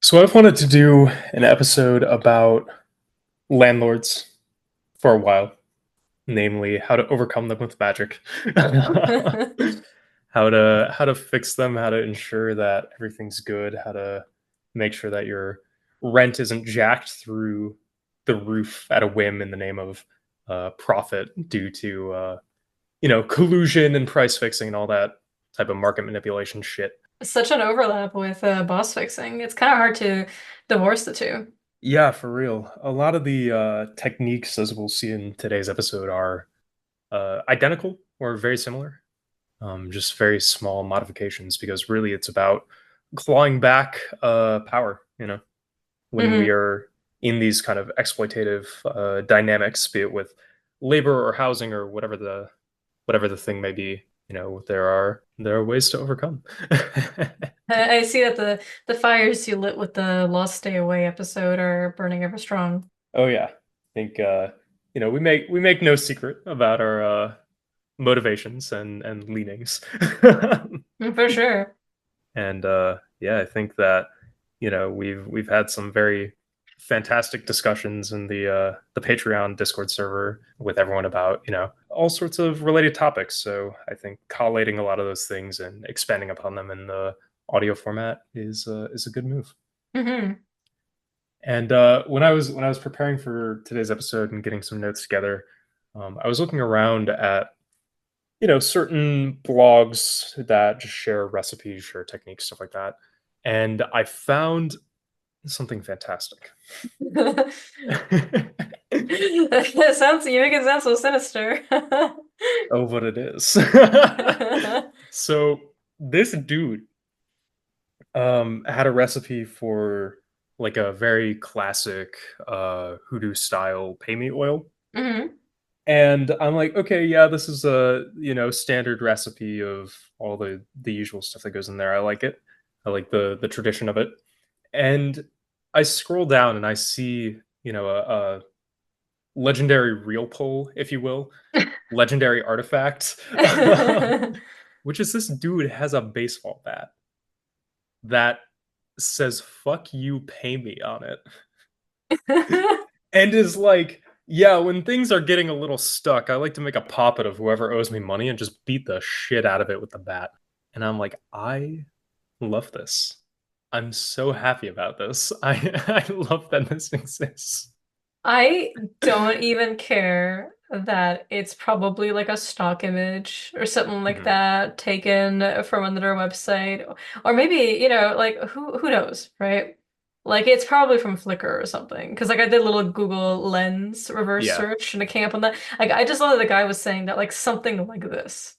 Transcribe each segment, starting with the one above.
So I've wanted to do an episode about landlords for a while, namely how to overcome them with magic. How to fix them, how to ensure that everything's good, how to make sure that your rent isn't jacked through the roof at a whim in the name of profit due to collusion and price fixing and all that type of market manipulation shit. Such an overlap with boss fixing. It's kind of hard to divorce the two. Yeah, for real. A lot of the techniques, as we'll see in today's episode, are identical or very similar. Just very small modifications, because really it's about clawing back power. When we Hmm. are in these kind of exploitative dynamics, be it with labor or housing or whatever the thing may be. There are ways to overcome. I see that the fires you lit with the Lost Stay Away episode are burning ever strong. Oh yeah, I think we make no secret about our motivations and leanings. For sure. And yeah, I think that we've had some very fantastic discussions in the Patreon Discord server with everyone about all sorts of related topics. So I think collating a lot of those things and expanding upon them in the audio format is a good move. Hmm. And when I was preparing for today's episode and getting some notes together, I was looking around at certain blogs that just share recipes, share techniques, stuff like that, and I found something fantastic. It sounds you make it sound so sinister. Oh, what it is. So this dude had a recipe for like a very classic hoodoo style pay me oil. Hmm. And I'm like, okay, yeah, this is a standard recipe of all the usual stuff that goes in there. I like it. I like the tradition of it. And I scroll down and I see a legendary real pull, if you will, legendary artifact, which is this dude has a baseball bat that says "fuck you, pay me" on it, and is like, yeah, when things are getting a little stuck, I like to make a poppet of whoever owes me money and just beat the shit out of it with the bat. And I'm like, I love this. I'm so happy about this. I love that this exists. I don't even care that it's probably like a stock image or something like Mhm. that taken from another website. Or maybe, like who knows, right? Like it's probably from Flickr or something. Because like I did a little Google Lens reverse Yeah. search and it came up on that. Like I just love that the guy was saying that like something like this.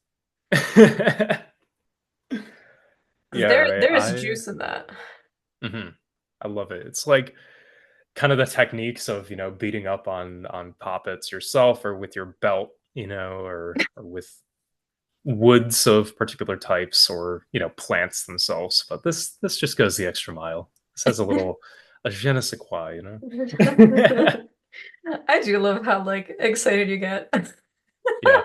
Because Yeah, right. there is juice in that. Mhm. I love it. It's like kind of the techniques of beating up on poppets yourself or with your belt, or with woods of particular types, or plants themselves. But this just goes the extra mile. This has a je ne sais quoi. I do love how like excited you get. Yeah.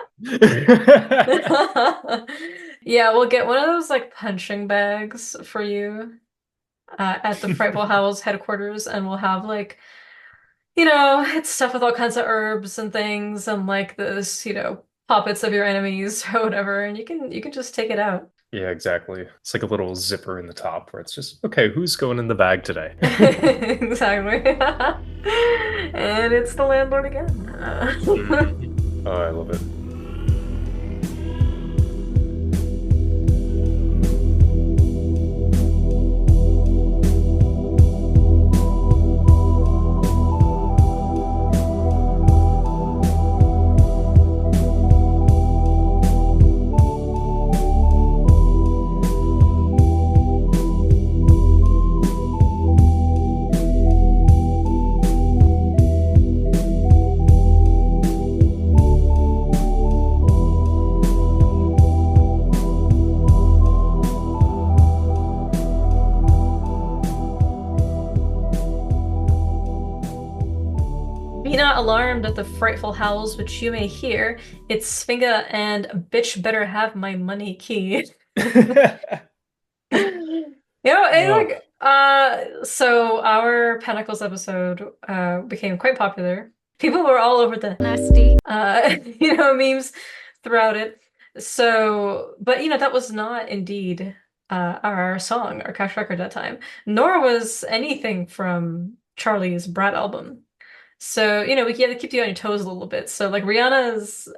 Yeah, we'll get one of those like punching bags for you at the Frightful Howls headquarters, and we'll have like, it's stuff with all kinds of herbs and things, and like this, puppets of your enemies or whatever, and you can just take it out. Yeah, exactly. It's like a little zipper in the top where it's just, okay, who's going in the bag today? Exactly. And it's the landlord again. Mhm. Oh, I love it. Be not alarmed at the frightful howls which you may hear. It's Svinga and bitch better have my money key. You know, Oh, So our Pentacles episode became quite popular. People were all over the nasty memes throughout it. So, but that was not indeed our song, our cash record at that time, nor was anything from Charlie's Brat album. So, we had to keep you on your toes a little bit. So like Rihanna's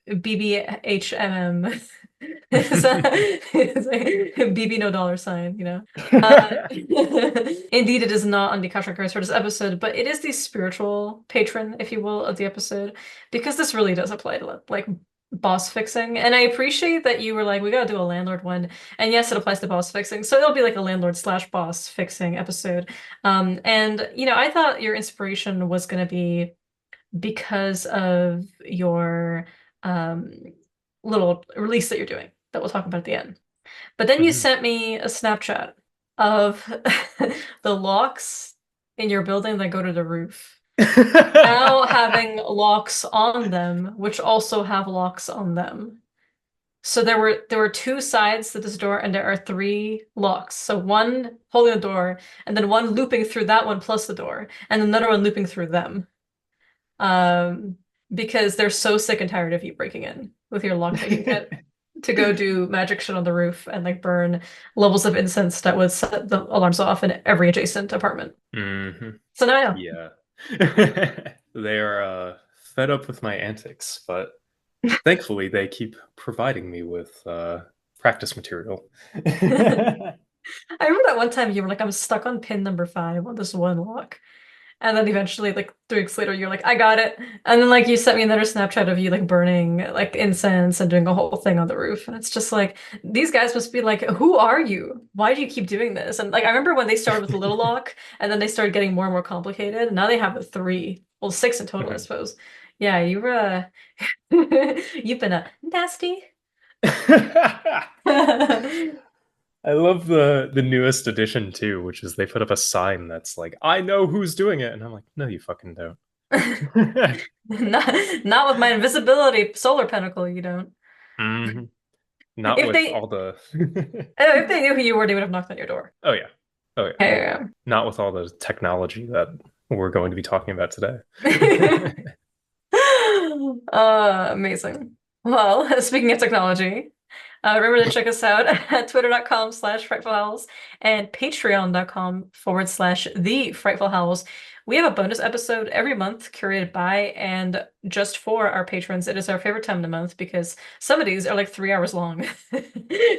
BBHMM it's like BB no dollar sign. Indeed, it is not on the contract cards for this episode, but it is the spiritual patron, if you will, of the episode, because this really does apply to like boss fixing. And I appreciate that you were like, we gotta do a landlord one. And yes, it applies to boss fixing. So it'll be like a landlord slash boss fixing episode. And I thought your inspiration was gonna be because of your um little release that you're doing that we'll talk about at the end. But then you Mhm. sent me a Snapchat of the locks in your building that go to the roof. Now having locks on them, which also have locks on them. So there were two sides to this door, and there are three locks. So one holding the door, and then one looping through that one plus the door, and another one looping through them. Um, because they're so sick and tired of you breaking in with your lockpicking kit to go do magic shit on the roof and like burn levels of incense that would set the alarms off in every adjacent apartment. Hmm. So now I know. Yeah. They are fed up with my antics, but thankfully they keep providing me with practice material. I remember that one time you were like, I'm stuck on pin number 5 on this one lock. And then eventually, like 3 weeks later, you're like, I got it. And then like you sent me another Snapchat of you like burning like incense and doing a whole thing on the roof. And it's just like these guys must be like, who are you? Why do you keep doing this? And like I remember when they started with a little lock and then they started getting more and more complicated. And now they have the 3. Well, 6 in total, I Mhm. suppose. Yeah, you were you've been a nasty. I love the newest edition too, which is they put up a sign that's like, "I know who's doing it," and I'm like, "No, you fucking don't." Not with my invisibility solar pentacle, you don't. Hmm. Not If with they all the. if they knew who you were, they would have knocked on your door. Oh yeah, oh yeah. Yeah. Not with all the technology that we're going to be talking about today. Amazing. Well, speaking of technology, remember to check us out at twitter.com/frightful howls and patreon.com/the frightful howls. We have a bonus episode every month curated by and just for our patrons. It is our favorite time of the month because some of these are like 3 hours long.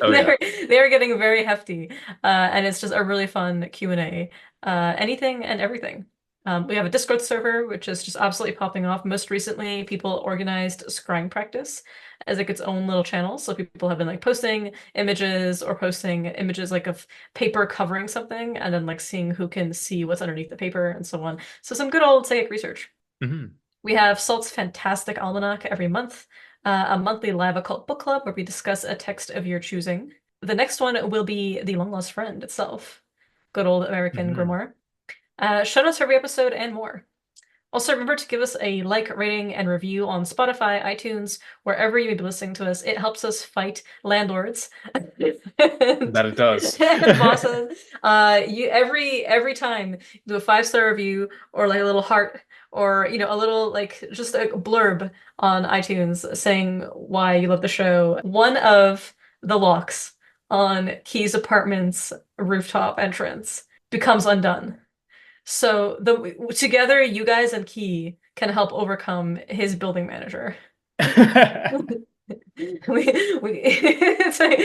Oh yeah. They're getting very hefty, and it's just a really fun Q&A. Anything and everything. We have a Discord server, which is just absolutely popping off. Most recently, people organized scrying practice as like its own little channel. So people have been like posting images or posting images like of paper covering something and then like seeing who can see what's underneath the paper and so on. So some good old psychic research. Hmm. We have Salt's Fantastic Almanac every month, a monthly live occult book club where we discuss a text of your choosing. The next one will be The Long Lost Friend itself. Good old American Hmm. grimoire. Show notes for every episode and more. Also, remember to give us a like, rating, and review on Spotify, iTunes, wherever you may be listening to us. It helps us fight landlords and, That it does. and bosses. You every time you do a 5-star review or like a little heart or a little like just a blurb on iTunes saying why you love the show. One of the locks on Key's apartment's rooftop entrance becomes undone. So the together, you guys and Key can help overcome his building manager. It's like,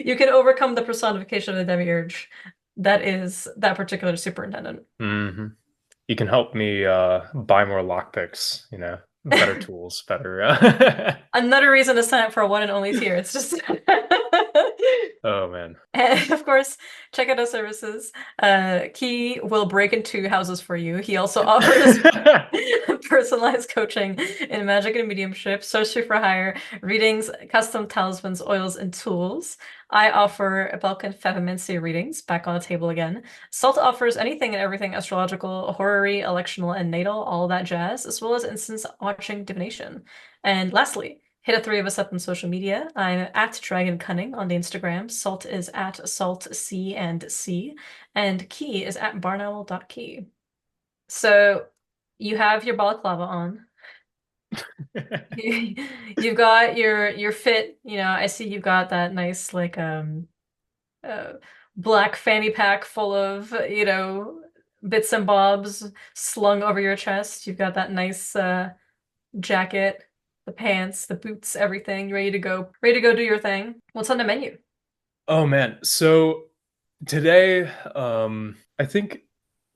you can overcome the personification of the demiurge that is that particular superintendent. Hmm. You can help me buy more lockpicks, better tools, better Another reason to sign up for a one and only tier. It's just Oh man. And of course, check out our services. Key will break into houses for you. He also offers personalized coaching in magic and mediumship, sorcery for hire, readings, custom talismans, oils, and tools. I offer Balkan Feminincy readings, back on the table again. Salt offers anything and everything astrological, horary, electional, and natal, all that jazz, as well as instance watching divination. And lastly, Hit a three of us up on social media. I'm at Dragon Cunning on the Instagram. Salt is at Salt C and C, and Key is at barnowl.key. So you have your balaclava on. You've got your fit, I see you've got that nice like uh black fanny pack full of, bits and bobs slung over your chest. You've got that nice jacket, the pants, the boots, everything, ready to go. Ready to go do your thing. What's on the menu? Oh man. So today, I think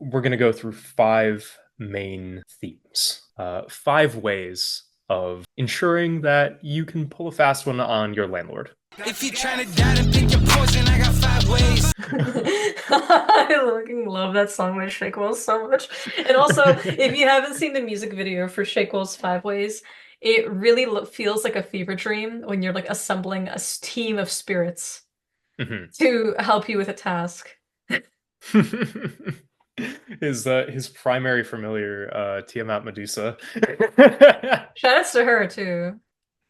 we're gonna go through five main themes. Five ways of ensuring that you can pull a fast one on your landlord. If you trying to die and pick your poison, I got five ways. I fucking love that song by Shakewell so much. And also, if you haven't seen the music video for Shakewell's Five Ways, it really feels like a fever dream when you're like assembling a team of spirits Mhm. to help you with a task. His primary familiar, Tiamat Medusa. Shoutouts to her too.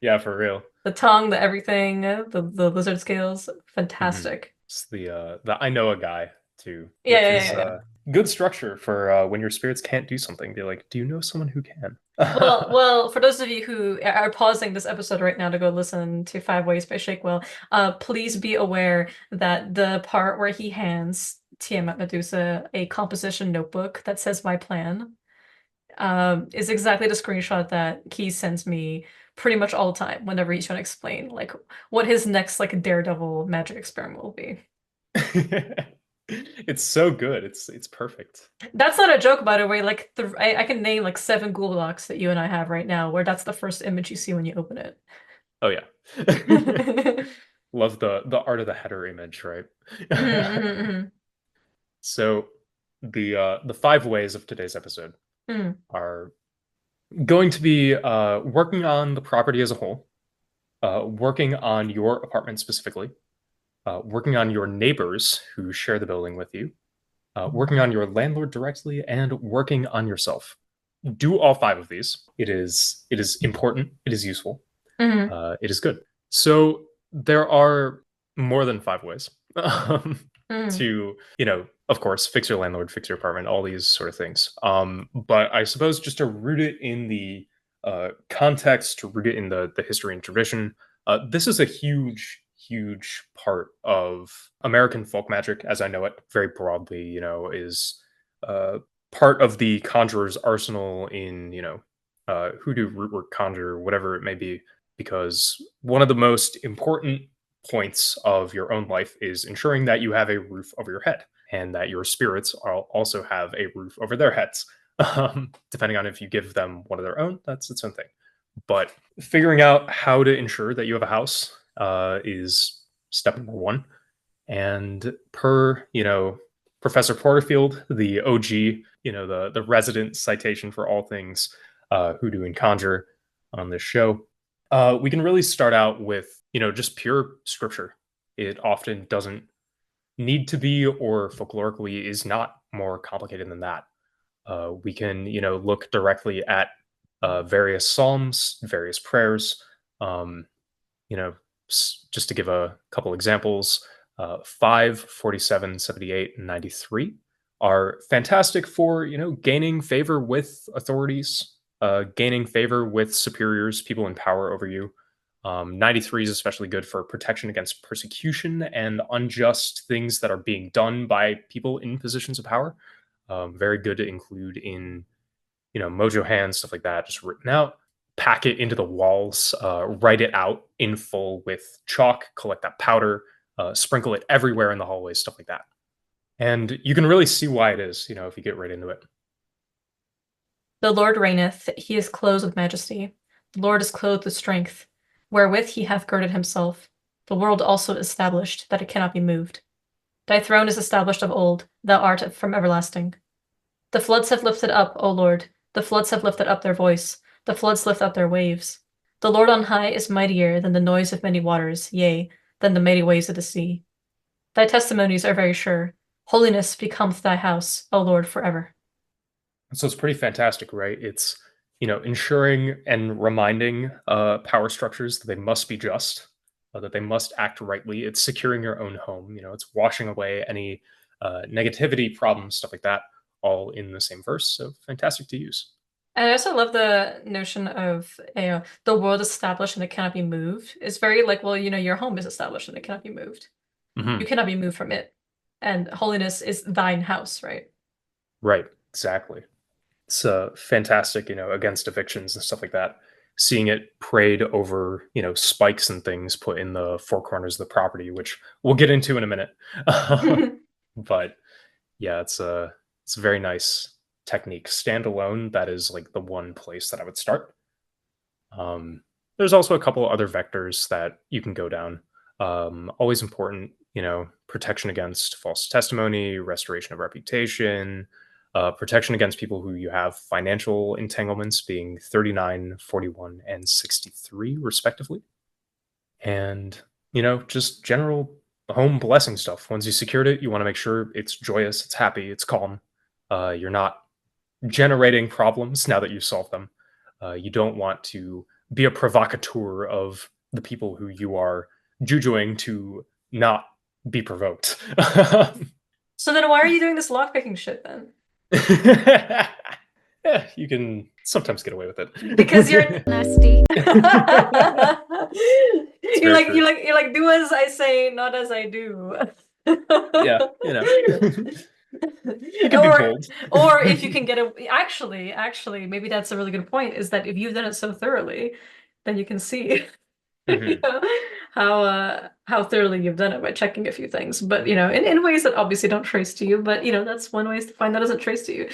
Yeah, for real. The tongue, the everything, the lizard scales, Mhm. fantastic. It's the I know a guy too, Yeah, which yeah, is yeah, yeah. good structure for when your spirits can't do something. Be like, do you know someone who can? Well, for those of you who are pausing this episode right now to go listen to Five Ways by Shakewell, please be aware that the part where he hands Tiamat Medusa a composition notebook that says "My plan" is exactly the screenshot that Key sends me pretty much all the time whenever he's trying to explain like what his next like daredevil magic experiment will be. It's so good. It's perfect. That's not a joke, by the way. Like I can name like seven Google Docs that you and I have right now, where that's the first image you see when you open it. Oh yeah. Love the art of the header image, right? Mhm, So the five ways of today's episode mhm, mhm, are going to be working on the property as a whole, working on your apartment specifically, working on your neighbors who share the building with you, working on your landlord directly, and working on yourself. Do all five of these. It is important. It is useful. mhm, It is good. So there are more than five ways mhm. to, of course, fix your landlord, fix your apartment, all these sort of things. But I suppose just to root it in the context, to root it in the history and tradition, this is a huge, huge part of American folk magic, as I know it very broadly. Is uh, part of the conjurer's arsenal in hoodoo, rootwork, conjure, whatever it may be, because one of the most important points of your own life is ensuring that you have a roof over your head and that your spirits also have a roof over their heads. Depending on if you give them one of their own, that's its own thing. But figuring out how to ensure that you have a house is step number one. And per, Professor Porterfield, the OG, the resident citation for all things hoodoo and conjure on this show, we can really start out with, just pure scripture. It often doesn't need to be, or folklorically is not more complicated than that. We can, look directly at various psalms, various prayers. Um, just to give a couple examples, 5, 47, 78, and 93 are fantastic for, gaining favor with authorities, gaining favor with superiors, people in power over you. 93 is especially good for protection against persecution and unjust things that are being done by people in positions of power. Very good to include in, mojo hands, stuff like that, just written out. Pack it into the walls, write it out in full with chalk, collect that powder, sprinkle it everywhere in the hallways, stuff like that. And you can really see why it is, if you get right into it. The Lord reigneth, he is clothed with majesty. The Lord is clothed with strength, wherewith he hath girded himself. The world also is established, that it cannot be moved. Thy throne is established of old, thou art from everlasting. The floods have lifted up, O Lord, the floods have lifted up their voice, the floods lift up their waves. The Lord on high is mightier than the noise of many waters, yea, than the mighty waves of the sea. Thy testimonies are very sure. Holiness becometh thy house, O Lord, forever. So it's pretty fantastic, right? It's, ensuring and reminding power structures that they must be just, that they must act rightly. It's securing your own home. It's washing away any negativity, problems, stuff like that, all in the same verse. So fantastic to use. And I also love the notion of the world established and it cannot be moved. It's very like, well, your home is established and it cannot be moved. You Hmm. cannot be moved from it. And holiness is thine house, right? Right, exactly. It's fantastic, against evictions and stuff like that. Seeing it prayed over, spikes and things put in the four corners of the property, which we'll get into in a minute. But yeah, it's a very nice technique. Standalone, that is like the one place that I would start. Um, there's also a couple other vectors that you can go down. Always important, protection against false testimony, restoration of reputation, protection against people who you have financial entanglements, being 39, 41, and 63, respectively. And, just general home blessing stuff. Once you secured it, you want to make sure it's joyous, it's happy, it's calm. You're not generating problems now that you've solved them. You don't want to be a provocateur of the people who you are jujuing to not be provoked. So then why are you doing this lockpicking shit then? Yeah, you can sometimes get away with Because you're it. Nasty. you're very like true. you're like do as I say, not as I do. Yeah, you can be Or bold. or if you can get a actually maybe that's a really good point is that if you've done it so thoroughly, then you can see Mhm. how thoroughly you've done it by checking a few things. But in ways that obviously don't trace to you, but that's one way to find that doesn't trace to you.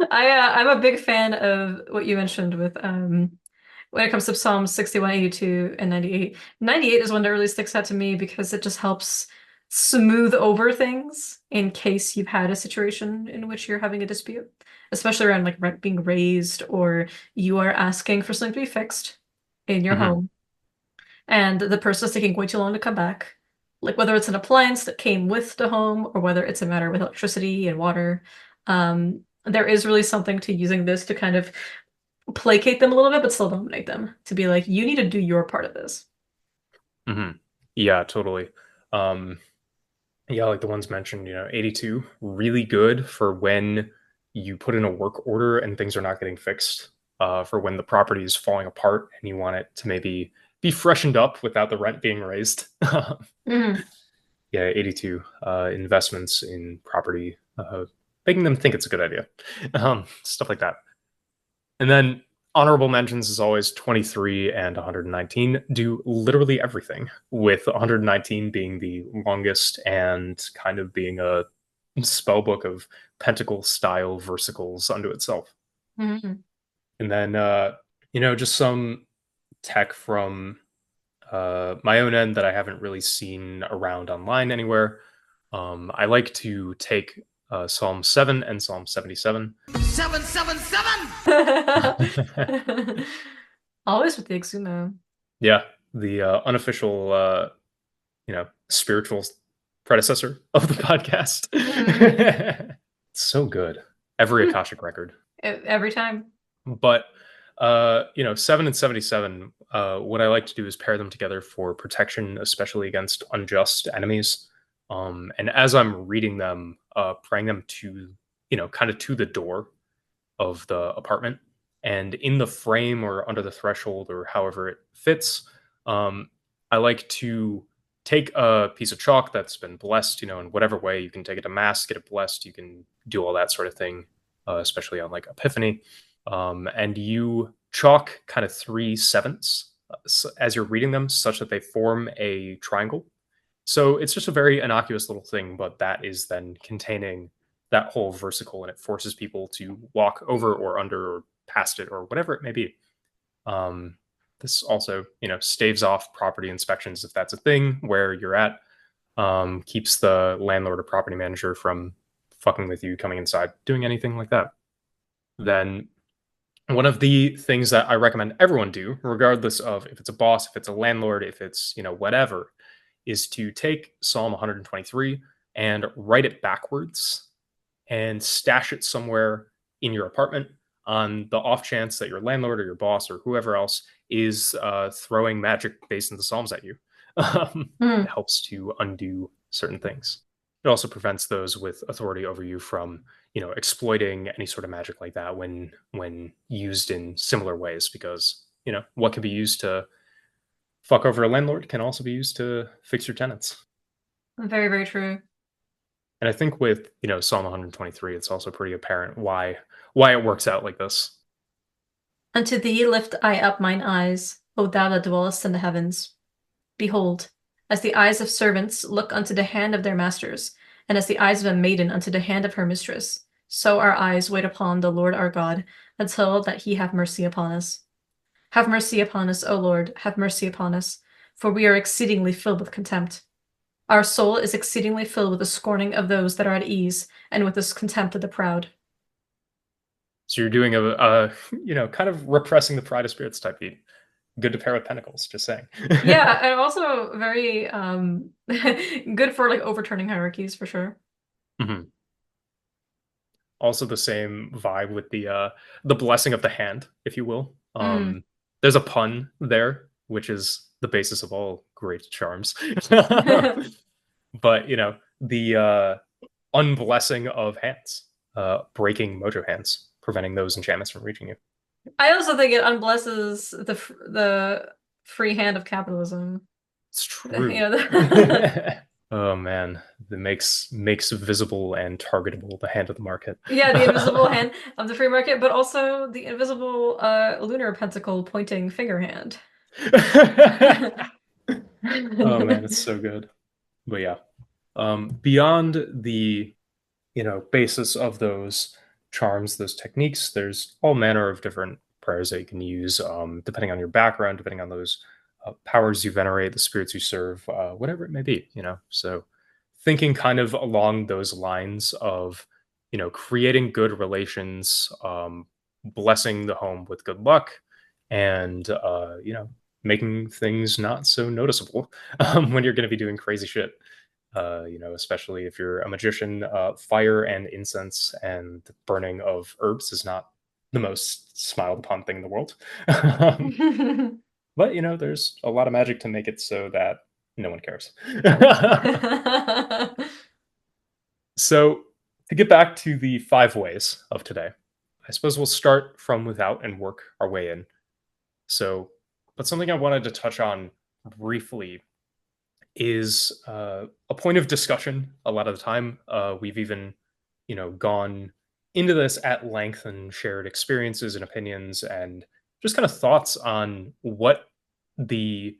Uh, I'm a big fan of what you mentioned with when it comes to Psalms 61, 82, and 98. 98 is one that really sticks out to me because it just helps smooth over things in case you've had a situation in which you're having a dispute, especially around like rent being raised or you are asking for something to be fixed in your Mhm. home and the person is taking way too long to come back. Like whether it's an appliance that came with the home or whether it's a matter with electricity and water. There is really something to using this to kind of placate them a little bit, but still dominate them. To be like, you need to do your part of this. Mhm. Yeah, totally. Um, yeah, like the ones mentioned, 82, really good for when you put in a work order and things are not getting fixed, for when the property is falling apart and you want it to maybe be freshened up without the rent being raised. Mhm. Yeah, 82, investments in property, making them think it's a good idea. Stuff like that. And then honorable mentions is always 23 and 119 do literally everything, with 119 being the longest and kind of being a spell book of pentacle style versicles unto itself. Mhm. And then, just some tech from my own end that I haven't really seen around online anywhere. I like to take Psalm 7 and Psalm 77. 777. Always with the Exumo. Yeah, the unofficial, spiritual predecessor of the podcast. Mhm. It's so good. Every Akashic record. Every time. But 7 and 77, what I like to do is pair them together for protection, especially against unjust enemies. And as I'm reading them, praying them to, kind of to the door of the apartment, and in the frame or under the threshold or however it fits, um, I like to take a piece of chalk that's been blessed, in whatever way. You can take it to mass, get it blessed, you can do all that sort of thing, especially on like Epiphany. And you chalk kind of three sevenths as you're reading them such that they form a triangle. So it's just a very innocuous little thing, but that is then containing that whole versicle, and it forces people to walk over or under or past it or whatever it may be. Um, this also, staves off property inspections if that's a thing where you're at. Keeps the landlord or property manager from fucking with you coming inside, doing anything like that. Then one of the things that I recommend everyone do, regardless of if it's a boss, if it's a landlord, if it's, whatever, is to take Psalm 123 and write it backwards and stash it somewhere in your apartment on the off chance that your landlord or your boss or whoever else is throwing magic based in the Psalms at you. It Mm. helps to undo certain things. It also prevents those with authority over you from, exploiting any sort of magic like that when used in similar ways. Because what can be used to fuck over a landlord can also be used to fix your tenants. Very, very true. And I think with Psalm 123, it's also pretty apparent why it works out like this. Unto thee lift I up mine eyes, O thou that dwellest in the heavens. Behold, as the eyes of servants look unto the hand of their masters, and as the eyes of a maiden unto the hand of her mistress, so our eyes wait upon the Lord our God, until that he have mercy upon us. Have mercy upon us, O Lord, have mercy upon us, for we are exceedingly filled with contempt. Our soul is exceedingly filled with the scorning of those that are at ease, and with this contempt of the proud. So you're doing a kind of repressing the pride of spirits type beat. Good to pair with Pentacles, just saying. Yeah, and also very good for like overturning hierarchies for sure. Mhm. Also the same vibe with the blessing of the hand, if you will. Mm. There's a pun there, which is the basis of all great charms. But the unblessing of hands, breaking mojo hands, preventing those enchantments from reaching you. I also think it unblesses the free hand of capitalism. It's You true. know, the Oh man, that makes visible and targetable the hand of the market. yeah, the invisible hand of the free market, but also the invisible lunar pentacle pointing finger hand. Oh man, it's so good. But yeah, beyond the basis of those charms, those techniques, there's all manner of different prayers that you can use, depending on your background, depending on those powers you venerate, the spirits you serve, whatever it may be. So thinking kind of along those lines of creating good relations, blessing the home with good luck, and making things not so noticeable when you're going to be doing crazy shit. Especially if you're a magician, fire and incense and the burning of herbs is not the most smiled upon thing in the world. But there's a lot of magic to make it so that no one cares. So to get back to the 5 ways of today, I suppose we'll start from without and work our way in. So, but something I wanted to touch on briefly is a point of discussion a lot of the time. We've even, gone into this at length and shared experiences and opinions and just kind of thoughts on what the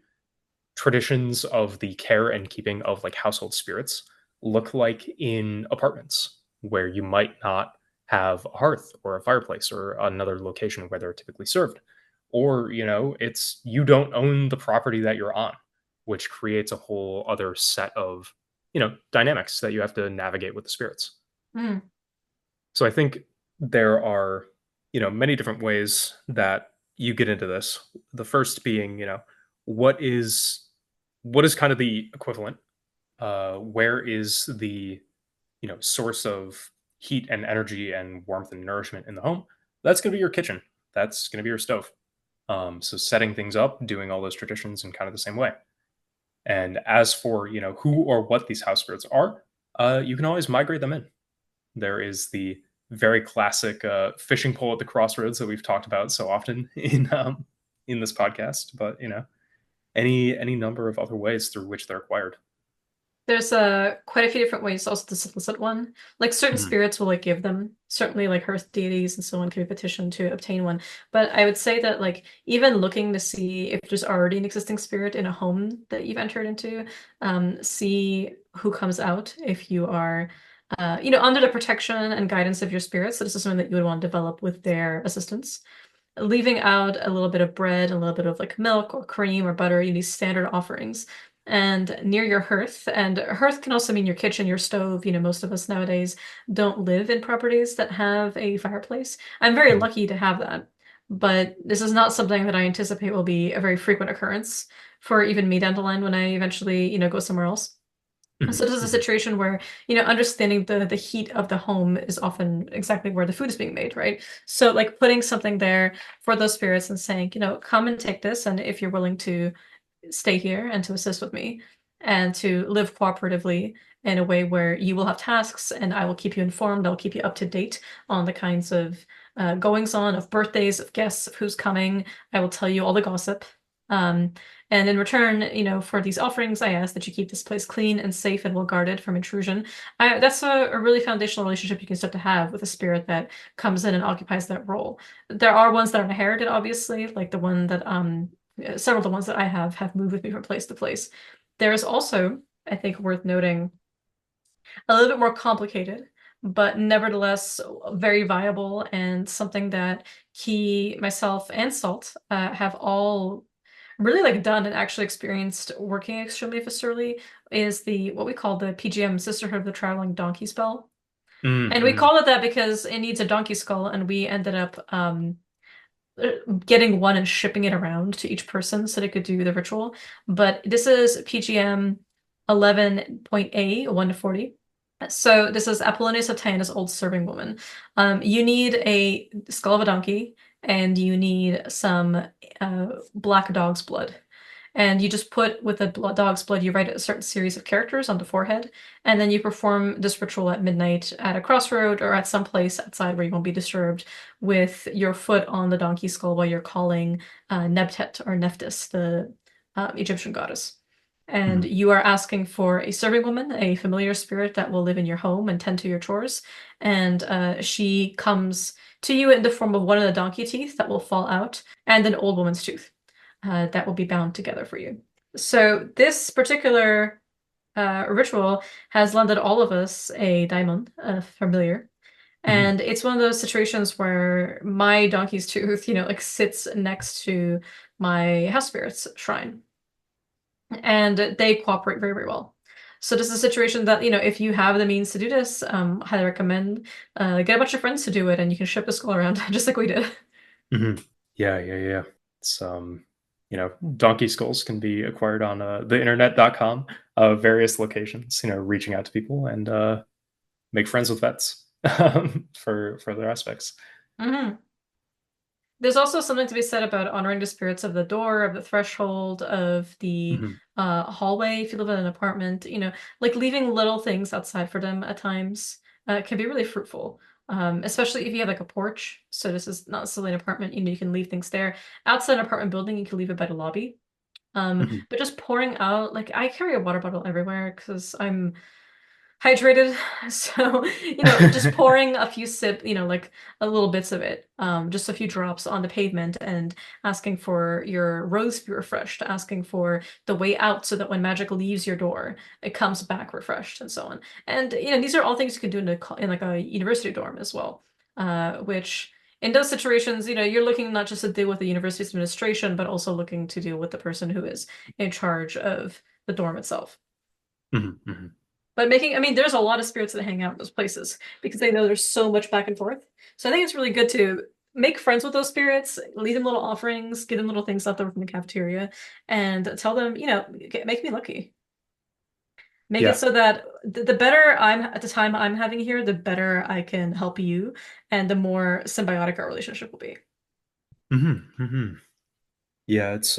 traditions of the care and keeping of like household spirits look like in apartments where you might not have a hearth or a fireplace or another location where they're typically served, or it's you don't own the property that you're on, which creates a whole other set of dynamics that you have to navigate with the spirits. Mm. So I think there are many different ways that you get into this. The first being what is what is kind of the equivalent, where is the source of heat and energy and warmth and nourishment in the home. That's going to be your kitchen. That's going to be your stove. So setting things up, doing all those traditions in kind of the same way. And as for who or what these house spirits are, you can always migrate them in. There is the very classic fishing pole at the crossroads that we've talked about so often in this podcast. But any number of other ways through which they're acquired. There's quite a few different ways also to solicit one. Like certain Mhm. spirits will like give them. Certainly like hearth deities and so on can be petitioned to obtain one. But I would say that like even looking to see if there's already an existing spirit in a home that you've entered into, see who comes out if you are under the protection and guidance of your spirits. So this is something that you would want to develop with their assistance. Leaving out a little bit of bread, a little bit of like milk or cream or butter, these standard offerings. And near your hearth, and hearth can also mean your kitchen, your stove. Most of us nowadays don't live in properties that have a fireplace. I'm very Mhm. lucky to have that, but this is not something that I anticipate will be a very frequent occurrence for even me down the line when I eventually, go somewhere else. Mhm, So this is a mhm, situation where, understanding the heat of the home is often exactly where the food is being made, right? So like putting something there for those spirits and saying, come and take this, and if you're willing to stay here and to assist with me and to live cooperatively in a way where you will have tasks and I will keep you informed, I'll keep you up to date on the kinds of goings on of birthdays, of guests, of who's coming. I will tell you all the gossip. Um, and in return, for these offerings, I ask that you keep this place clean and safe and well guarded from intrusion. That's a really foundational relationship you can start to have with a spirit that comes in and occupies that role. There are ones that are inherited, obviously, like the one that several of the ones that I have moved with me from place to place. There is also, I think, worth noting, a little bit more complicated, but nevertheless very viable and something that Key, myself, and Salt have all really like done and actually experienced working extremely viscerally is the what we call the PGM Sisterhood of the Traveling Donkey Spell. And we mhm, call it that because it needs a donkey skull, and we ended up getting one and shipping it around to each person so they could do the ritual. But this is PGM 11.A, 1 to 40. So this is Apollonius of Tyana's old serving woman. You need a skull of a donkey, and you need some black dog's blood. And you just put with the dog's blood, you write a certain series of characters on the forehead, and then you perform this ritual at midnight at a crossroad or at some place outside where you won't be disturbed with your foot on the donkey skull while you're calling Nebtet or Nephthys, the Egyptian goddess. And mhm, you are asking for a serving woman, a familiar spirit that will live in your home and tend to your chores. And she comes to you in the form of one of the donkey teeth that will fall out and an old woman's tooth that will be bound together for you. So this particular ritual has landed all of us a daimon, a familiar. mhm, And it's one of those situations where my donkey's tooth, like sits next to my house spirit's shrine. And they cooperate very, very well. So this is a situation that, if you have the means to do this, highly recommend get a bunch of friends to do it and you can ship the skull around just like we did. mhm. Yeah, yeah, yeah. It's donkey skulls can be acquired on the internet.com, various locations, reaching out to people and make friends with vets for other aspects. Mhm. There's also something to be said about honoring the spirits of the door, of the threshold, of the Mhm, hallway. If you live in an apartment, like leaving little things outside for them at times can be really fruitful. Especially if you have like a porch. So this is not necessarily an apartment, you can leave things there. Outside an apartment building, you can leave it by the lobby. mhm, But just pouring out, like I carry a water bottle everywhere because I'm hydrated. So, just pouring a few like a little bits of it, just a few drops on the pavement and asking for your rose to be refreshed, asking for the way out so that when magic leaves your door, it comes back refreshed and so on. And, these are all things you can do in like a university dorm as well, which in those situations, you're looking not just to deal with the university's administration, but also looking to deal with the person who is in charge of the dorm itself. mhm, mhm. But I mean, there's a lot of spirits that hang out in those places because they know there's so much back and forth. So I think it's really good to make friends with those spirits, leave them little offerings, give them little things left over from the cafeteria, and tell them, make me lucky. Make it Yeah. so that the better I'm at the time I'm having here, the better I can help you, and the more symbiotic our relationship will be. Mhm, mhm. Yeah, it's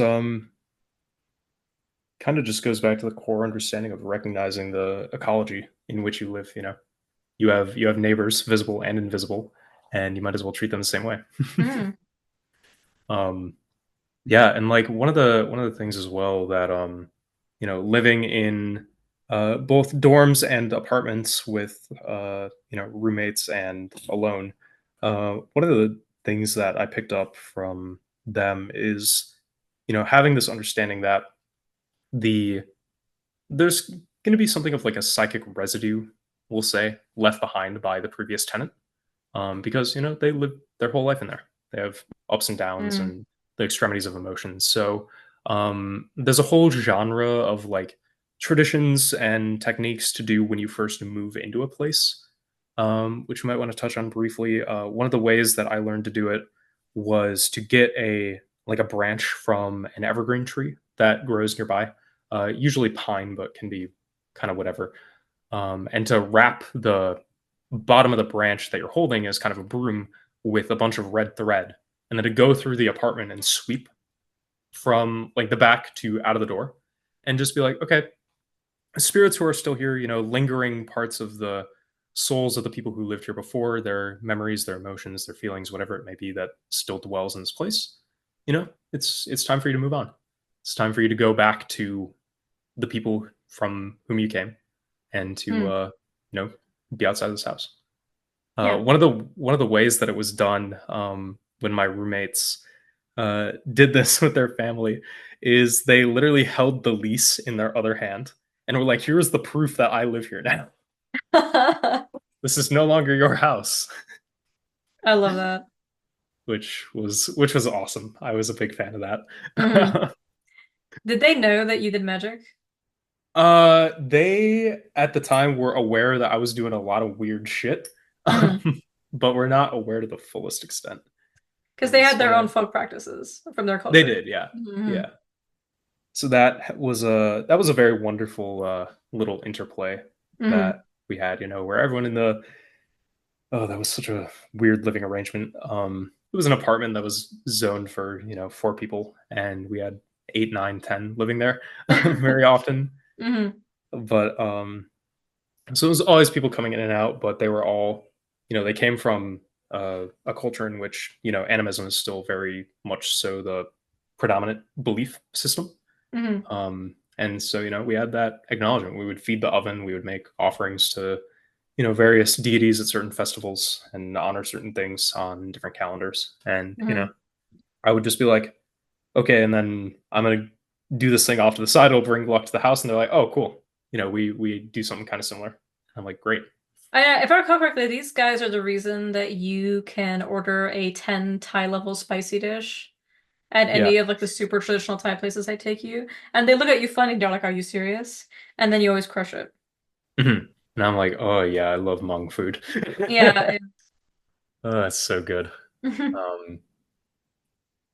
kind of just goes back to the core understanding of recognizing the ecology in which you live. You have neighbors, visible and invisible, and you might as well treat them the same way. Mm, um, yeah, and like one of the things as well that living in both dorms and apartments with roommates and alone. One of the things that I picked up from them is having this understanding that the there's going to be something of like a psychic residue, we'll say, left behind by the previous tenant, because they live their whole life in there. They have ups and downs mm, and the extremities of emotions. So there's a whole genre of like traditions and techniques to do when you first move into a place, which you might want to touch on briefly. One of the ways that I learned to do it was to get a branch from an evergreen tree that grows nearby, usually pine, but can be kind of whatever. And to wrap the bottom of the branch that you're holding is kind of a broom with a bunch of red thread, and then to go through the apartment and sweep from like the back to out of the door, and just be like, okay, spirits who are still here, lingering parts of the souls of the people who lived here before, their memories, their emotions, their feelings, whatever it may be that still dwells in this place. It's time for you to move on. It's time for you to go back to the people from whom you came, and to Mm, be outside of this house. yeah. One of the ways that it was done, when my roommates did this with their family, is they literally held the lease in their other hand and were like, "Here's the proof that I live here now. This is no longer your house," I love that. which was awesome. I was a big fan of Hmm. that. Did they know that you did magic? They at the time were aware that I was doing a lot of weird shit, Hmm. but were not aware to the fullest extent. It Because they was had one their own of folk practices from their They culture. did, yeah, Hmm. yeah. So that was a very wonderful little interplay Hmm. that we had, where everyone in the oh, that was such a weird living arrangement. It was an apartment that was zoned for, four people, and we had eight, nine, 10 living there very often. Hmm. But so it was always people coming in and out, but they were all, they came from a culture in which, animism is still very much so the predominant belief system. Hmm. And so, we had that acknowledgement. We would feed the oven, we would make offerings to, various deities at certain festivals and honor certain things on different calendars. And, Hmm. I would just be like, okay, and then I'm gonna do this thing off to the side, it'll bring luck to the house, and they're like, oh, cool. We do something kind of similar. I'm like, great. If I recall correctly, these guys are the reason that you can order a 10 Thai level spicy dish at Yeah. any of like the super traditional Thai places I take you. And they look at you funny, they're like, are you serious? And then you always crush it. Mhm. And I'm like, oh yeah, I love Hmong food. Yeah. Oh, that's so good. it- Um,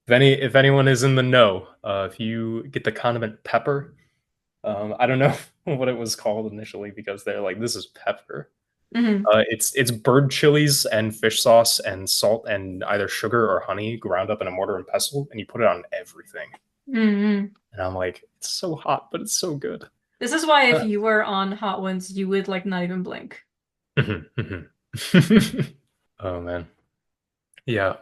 if anyone is in the know, if you get the condiment pepper, I don't know what it was called initially because they're like, this is pepper. Mhm. It's bird chilies and fish sauce and salt and either sugar or honey ground up in a mortar and pestle, and you put it on everything. Mhm. And I'm like, it's so hot, but it's so good. This is why if Uh, you were on Hot Ones, you would like not even blink. mhm, mhm. Oh man, yeah,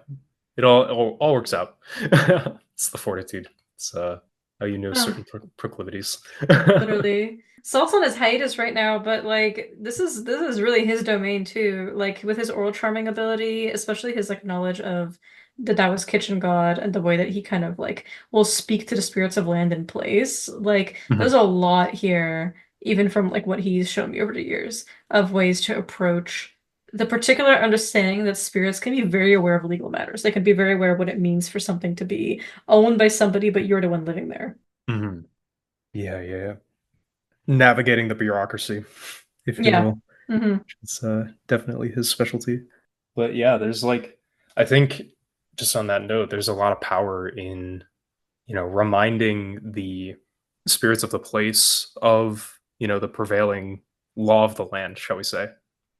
it all works out. It's the fortitude. It's how you know certain proclivities. Literally. Salt's on his hiatus right now, but like this is really his domain too. Like with his oral charming ability, especially his like knowledge of the Taoist kitchen god and the way that he kind of like will speak to the spirits of land and place. Like there's Mhm, a lot here, even from like what he's shown me over the years, of ways to approach the particular understanding that spirits can be very aware of legal matters. They can be very aware of what it means for something to be owned by somebody, but you're the one living there. mhm. Yeah, yeah, yeah. Navigating the bureaucracy, if you Yeah. will. Hmm. It's definitely his specialty. But yeah, there's like, I think just on that note, there's a lot of power in, reminding the spirits of the place of, the prevailing law of the land, shall we say.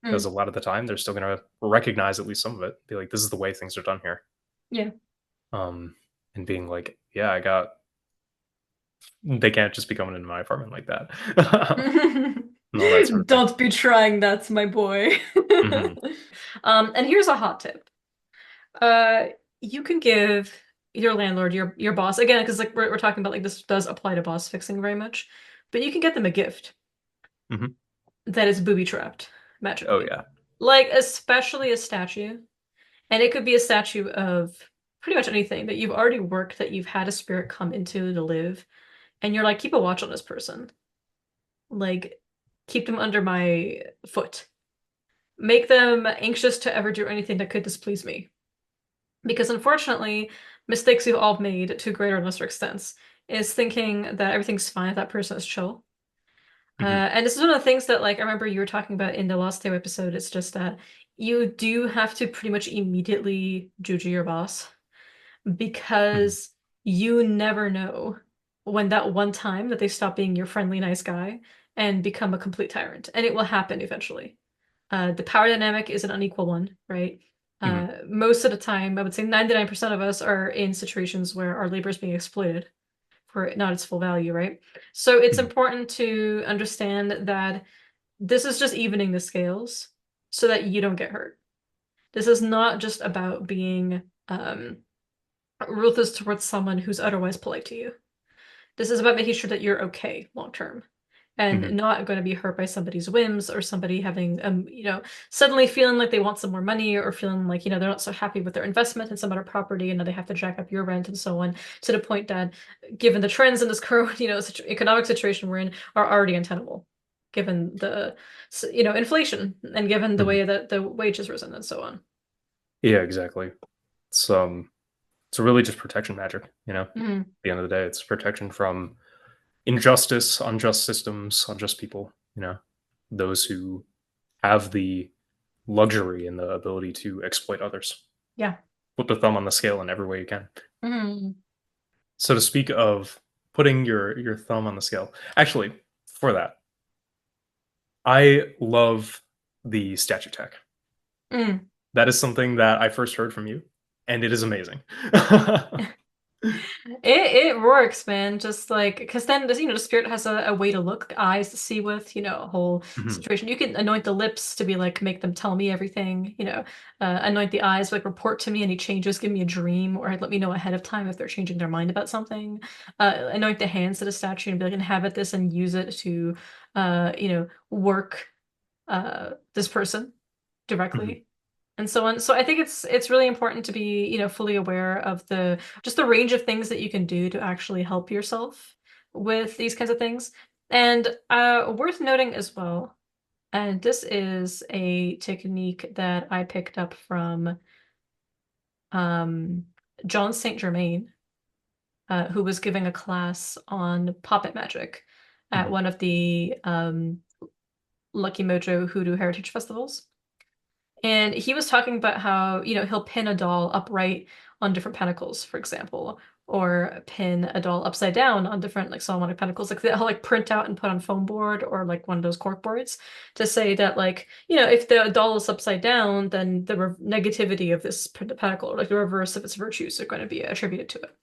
Because a Mm. lot of the time they're still going to recognize at least some of it, be like, this is the way things are done here. Yeah. Um, and being like, yeah, they can't just be coming into my apartment like that. And all that sort of thing. Don't be trying that, my boy. Hmm. And here's a hot tip. Uh, you can give your landlord, your boss, again, because like we're talking about like this does apply to boss fixing very much, but you can get them a gift Hmm. that is booby trapped Oh magically. yeah. Like especially a statue. And it could be a statue of pretty much anything that you've already worked, that you've had a spirit come into to live, and you're like, keep a watch on this person. Like, keep them under my foot. Make them anxious to ever do anything that could displease me. Because unfortunately, mistakes we've all made to greater or lesser extents is thinking that everything's fine if that person is chill. Hmm. And this is one of the things that, like, I remember you were talking about in the Lost Tale episode. It's just that you do have to pretty much immediately juju your boss Hmm. because you never know when that one time that they stop being your friendly, nice guy and become a complete tyrant. And it will happen eventually. The power dynamic is an unequal one, right? Mhm. Most of the time, I would say 99% of us are in situations where our labor is being exploited for not its full value, right? So it's Mhm. important to understand that this is just evening the scales so that you don't get hurt. This is not just about being ruthless towards someone who's otherwise polite to you. This is about making sure that you're okay long term and Mhm. not going to be hurt by somebody's whims or somebody having, suddenly feeling like they want some more money or feeling like, they're not so happy with their investment in some other property and now they have to jack up your rent and so on to the point that, given the trends in this current, economic situation we're in, are already untenable, given the, inflation and given the Mhm. way that the wage has risen and so on. Yeah, exactly. It's um, it's really just protection magic. At Mhm. the end of the day, it's protection from injustice, unjust systems, unjust people. Those who have the luxury and the ability to exploit others. Yeah. Put the thumb on the scale in every way you can. Mhm. So to speak of putting your thumb on the scale, actually, for that, I love the statue tech. Mm. That is something that I first heard from you, and it is amazing. It works, man. Just like because then the spirit has a way to look, eyes to see with, a whole Mhm. situation. You can anoint the lips to be like make them tell me everything, anoint the eyes, like report to me any changes, give me a dream, or let me know ahead of time if they're changing their mind about something. Anoint the hands to the statue and be like, inhabit this and use it to work this person Mhm. directly and so on. So I think it's really important to be, fully aware of the just the range of things that you can do to actually help yourself with these kinds of things. And worth noting as well, and this is a technique that I picked up from um, John Saint Germain, who was giving a class on puppet magic at Mhm. one of the Lucky Mojo Hoodoo Heritage Festivals. And he was talking about how, he'll pin a doll upright on different pentacles, for example, or pin a doll upside down on different like Solomonic pentacles. Like he'll like print out and put on foam board or like one of those cork boards to say that like, if the doll is upside down, then the negativity of this pentacle, or like the reverse of its virtues are going to be attributed to it.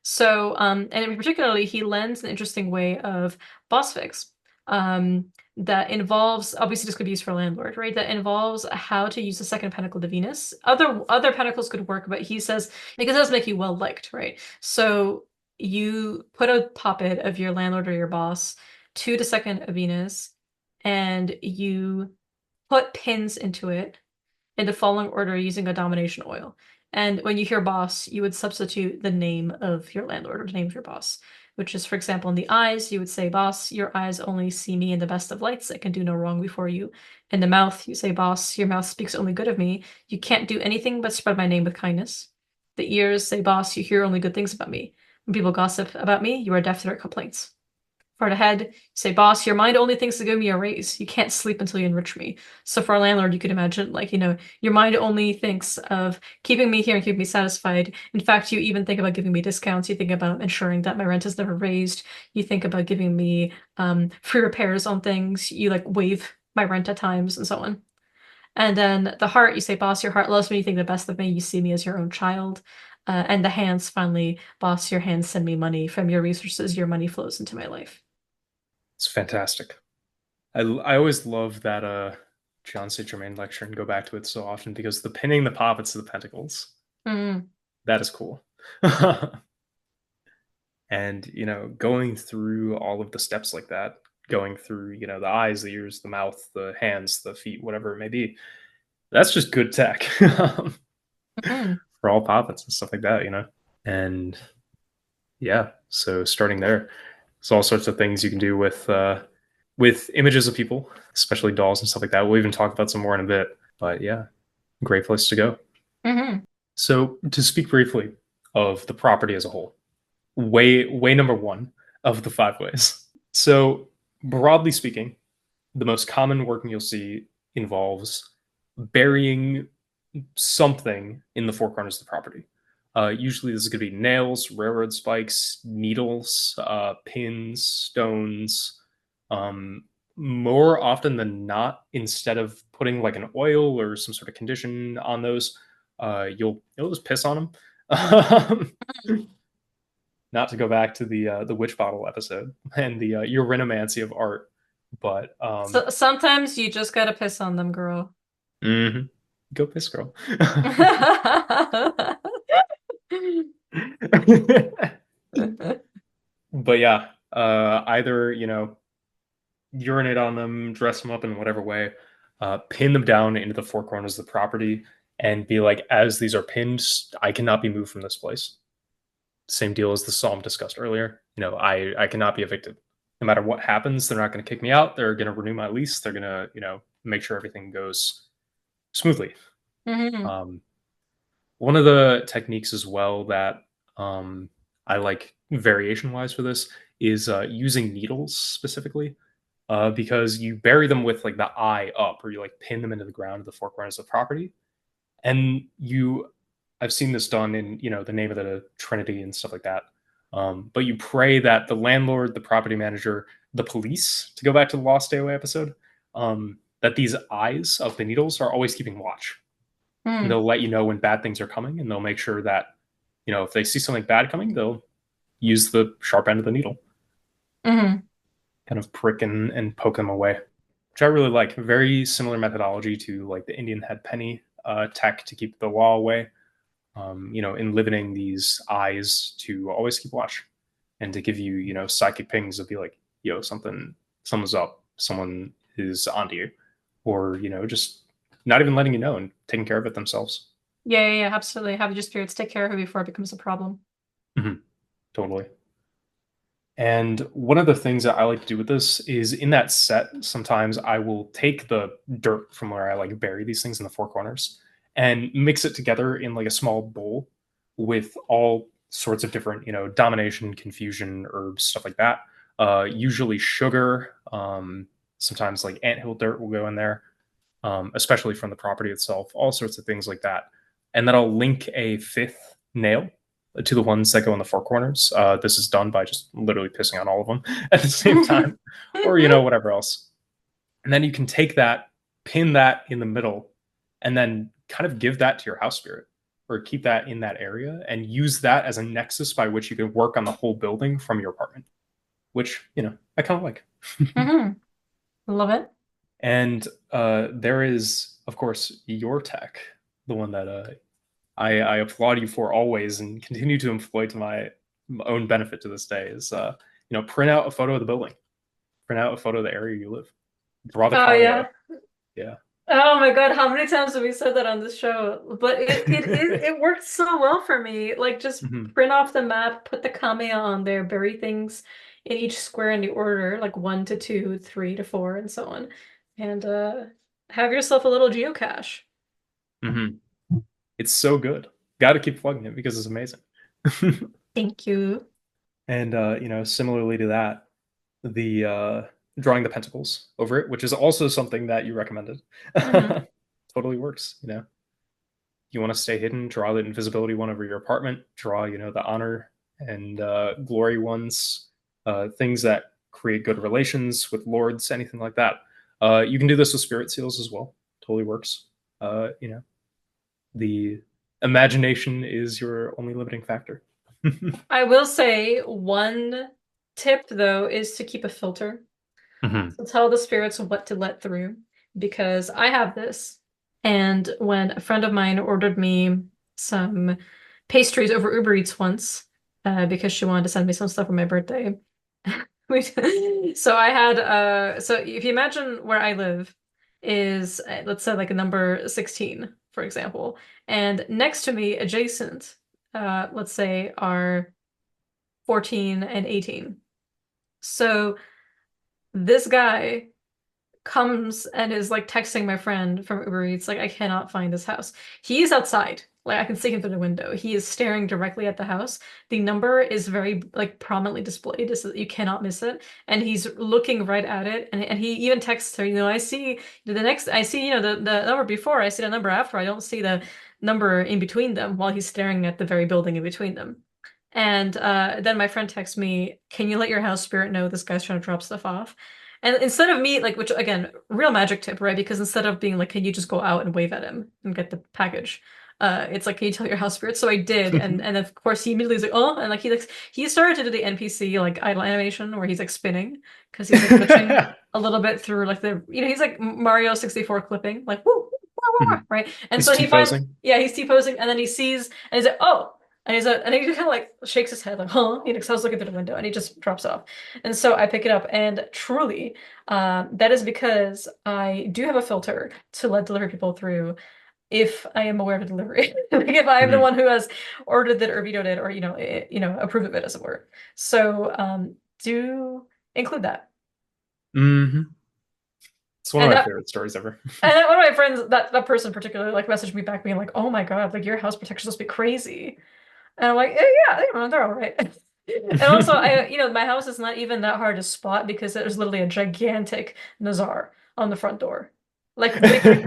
So, and in particularly, he lends an interesting way of boss figs that involves, obviously this could be used for landlord, right? That involves how to use the second pentacle to Venus. Other pentacles could work, but he says because it does make you well liked, right? So you put a puppet of your landlord or your boss to the second of Venus, and you put pins into it in the following order using a domination oil. And when you hear boss, you would substitute the name of your landlord or the name of your boss, which is, for example, in the eyes, you would say, boss, your eyes only see me in the best of lights. I can do no wrong before you. In the mouth, you say, boss, your mouth speaks only good of me. You can't do anything but spread my name with kindness. The ears say, boss, you hear only good things about me. When people gossip about me, you are deaf to their complaints. For the head, you say, boss, your mind only thinks to give me a raise. You can't sleep until you enrich me. So for a landlord, you could imagine, like, your mind only thinks of keeping me here and keeping me satisfied. In fact, you even think about giving me discounts. You think about ensuring that my rent is never raised. You think about giving me free repairs on things. You like waive my rent at times and so on. And then the heart, you say, boss, your heart loves me. You think the best of me. You see me as your own child. And the hands, finally, boss, your hands send me money. From your resources, your money flows into my life. It's fantastic. I always love that John St. Germain lecture and go back to it so often because the pinning the poppets to the pentacles, Mm. that is cool. And going through all of the steps like that, going through the eyes, the ears, the mouth, the hands, the feet, whatever it may be, that's just good tech Mm. for all poppets and stuff like that. And yeah, so starting there, there's all sorts of things you can do with images of people, especially dolls and stuff like that. We'll even talk about some more in a bit. But yeah, great place to go. Mm-hmm. So to speak briefly of the property as a whole, way number one of the 5 ways. So broadly speaking, the most common working you'll see involves burying something in the four corners of the property. Usually, this is going to be nails, railroad spikes, needles, pins, stones, more often than not, instead of putting like an oil or some sort of condition on those, you'll just piss on them. Not to go back to the witch bottle episode and the urinomancy of art, but So sometimes you just gotta piss on them, girl. mhm. Go piss, girl. But yeah, either urinate on them, dress them up in whatever way, pin them down into the four corners of the property, and be like, as these are pinned, I cannot be moved from this place. Same deal as the psalm discussed earlier. I cannot be evicted. No matter what happens, they're not going to kick me out. They're going to renew my lease. They're going to make sure everything goes smoothly. Hmm. Um, One of the techniques as well that I like variation wise for this is using needles specifically, because you bury them with like the eye up, or you like pin them into the ground at the four corners of the property, and I've seen this done in the name of the Trinity and stuff like that. But you pray that the landlord, the property manager, the police, to go back to the Lost Day Away episode, that these eyes of the needles are always keeping watch, and Hmm. they'll let you know when bad things are coming, and they'll make sure that if they see something bad coming, they'll use the sharp end of the needle, Hmm. kind of prick and poke them away, which I really like. Very similar methodology to like the Indian head penny tech to keep the law away. In limiting these eyes to always keep watch and to give you, psychic pings of be like, yo, someone's up, someone is onto you, or just not even letting you know and taking care of it themselves. Yeah, yeah, yeah, absolutely. Have your spirits take care of it before it becomes a problem. Mhm. Totally. And one of the things that I like to do with this is in that set, sometimes I will take the dirt from where I like bury these things in the four corners and mix it together in like a small bowl with all sorts of different, domination, confusion, herbs, stuff like that. Usually sugar, sometimes like anthill dirt will go in there, especially from the property itself, all sorts of things like that. And then I'll link a fifth nail to the ones that go in the four corners. This is done by just literally pissing on all of them at the same time, or whatever else. And then you can take that, pin that in the middle, and then kind of give that to your house spirit, or keep that in that area, and use that as a nexus by which you can work on the whole building from your apartment, which I kind of like. Hmm. Love it. And there is, of course, your tech, the one that I applaud you for always and continue to employ to my own benefit to this day is print out a photo of the building, print out a photo of the area you live, draw the Oh condo. yeah. Yeah. Oh my God, how many times have we said that on this show? But it worked so well for me. Like just Mhm. print off the map, put the Kamiya on there, bury things in each square in the order, like 1 to 2, 3 to 4, and so on. And have yourself a little geocache. Mhm. It's so good. Got to keep plugging it because it's amazing. Thank you. And similarly to that, the drawing the pentacles over it, which is also something that you recommended, Hmm. totally works. You want to stay hidden, draw the invisibility one over your apartment, draw the honor and glory ones, things that create good relations with lords, anything like that. You can do this with spirit seals as well. Totally works. The imagination is your only limiting factor. I will say one tip though is to keep a filter. Mhm. So tell the spirits what to let through because I have this. And when a friend of mine ordered me some pastries over Uber Eats once, because she wanted to send me some stuff for my birthday. So I had so if you imagine where I live is let's say like a number 16, for example, and next to me adjacent, let's say are 14 and 18. So this guy comes and is like texting my friend from Uber Eats, like, I cannot find his house. He is outside. Like I can see him through the window. He is staring directly at the house. The number is very like prominently displayed so that you cannot miss it. And he's looking right at it. And he even texts her, I see I see, the number before, I see the number after. I don't see the number in between them while he's staring at the very building in between them. And then my friend texts me, can you let your house spirit know this guy's trying to drop stuff off? And instead of me, like, which again, real magic tip, right? Because instead of being like, can you just go out and wave at him and get the package? It's like, can you tell your house spirits? So I did, and of course he immediately was like, oh, and like he started to do the NPC like idle animation where he's like spinning because he's like glitching a little bit through like the he's like Mario 64 clipping, like woo, woo, woo, woo, Mhm. right? And He's so he finds T-posing. yeah, he's T-posing and then he sees and he's like, oh. And he just kind of like shakes his head like, huh? You know, because I was looking through the window and he just drops off. And so I pick it up and truly, that is because I do have a filter to let delivery people through if I am aware of a delivery. Like if I'm the Mhm. one who has ordered it or vetoed it or, approved of it, as it were. So do include that. Mhm. It's one of And my that favorite stories ever. and then one of my friends, that person particularly, like messaged me back being like, "Oh my God, like your house protection must be crazy." And I'm like, yeah, they're all right. And also, my house is not even that hard to spot because there's literally a gigantic Nazar on the front door, like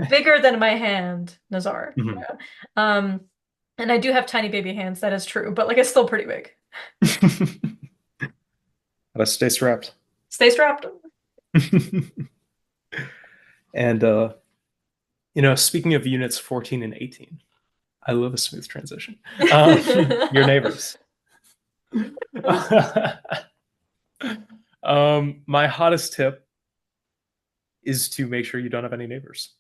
bigger than my hand, Nazar. Mhm. Yeah. Um, and I do have tiny baby hands, that is true, but like it's still pretty big. Gotta stay strapped. Stay strapped. And speaking of units 14 and 18, I love a smooth transition. Your neighbors. My hottest tip is to make sure you don't have any neighbors.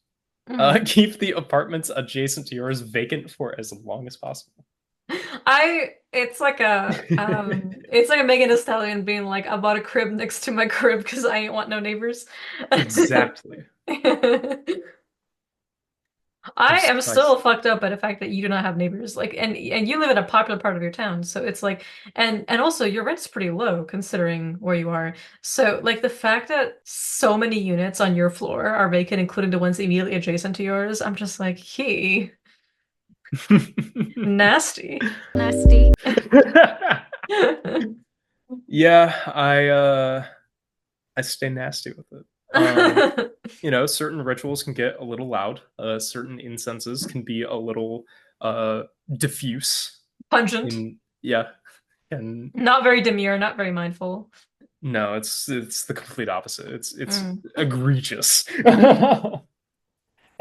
Mhm. Keep the apartments adjacent to yours vacant for as long as possible. It's like a Megan Thee Stallion being like, I bought a crib next to my crib because I ain't want no neighbors. Exactly. I am still Precisely. fucked up by the fact that you do not have neighbors. Like, and you live in a popular part of your town, so it's like, and also your rent's pretty low considering where you are. So, like, the fact that so many units on your floor are vacant, including the ones immediately adjacent to yours, I'm just like, he nasty. Nasty. Yeah, I stay nasty with it. Certain rituals can get a little loud. Certain incenses can be a little uh diffuse Pungent, in yeah, and not very demure, not very mindful. no, it's the complete opposite. It's Mm. egregious.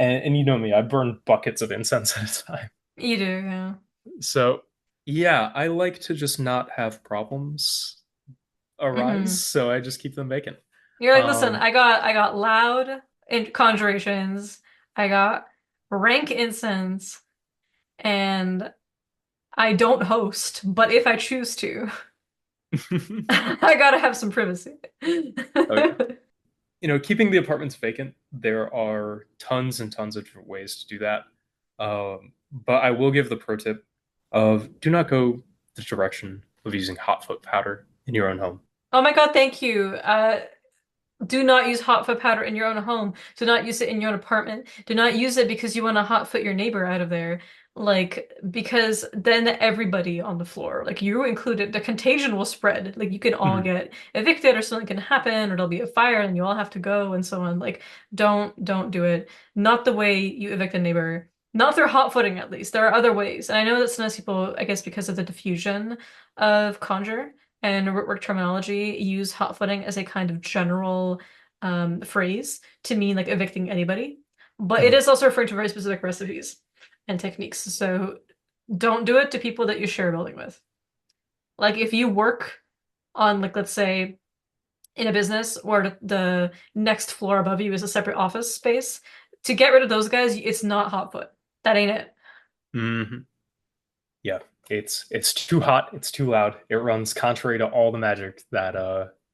And you know me, I burn buckets of incense at a time. You do, yeah. So yeah, I like to just not have problems arise, Hmm. so I just keep them vacant. You're like, listen, Um, I got loud in conjurations, I got rank incense, and I don't host, but if I choose to, I gotta have some privacy. oh yeah. Keeping the apartments vacant, there are tons and tons of different ways to do that. But I will give the pro tip of do not go the direction of using hot foot powder in your own home. Oh my God, thank you. Do not use hot foot powder in your own home. Do not use it in your own apartment. Do not use it because you want to hot foot your neighbor out of there. Like, because then everybody on the floor, like you included, the contagion will spread. Like, you can all Mhm. get evicted or something can happen or there'll be a fire and you all have to go and so on. Like, don't do it. Not the way you evict a neighbor. Not through hot footing, at least. There are other ways. And I know that sometimes people, I guess because of the diffusion of conjure, and work terminology use hot footing as a kind of general phrase to mean like evicting anybody. But it Mhm. is also referring to very specific recipes and techniques. So don't do it to people that you share a building with. Like if you work on like let's say in a business or the next floor above you is a separate office space, to get rid of those guys, it's not hot foot. That ain't it. Mhm. Yeah, it's too hot, it's too loud. It runs contrary to all the magic that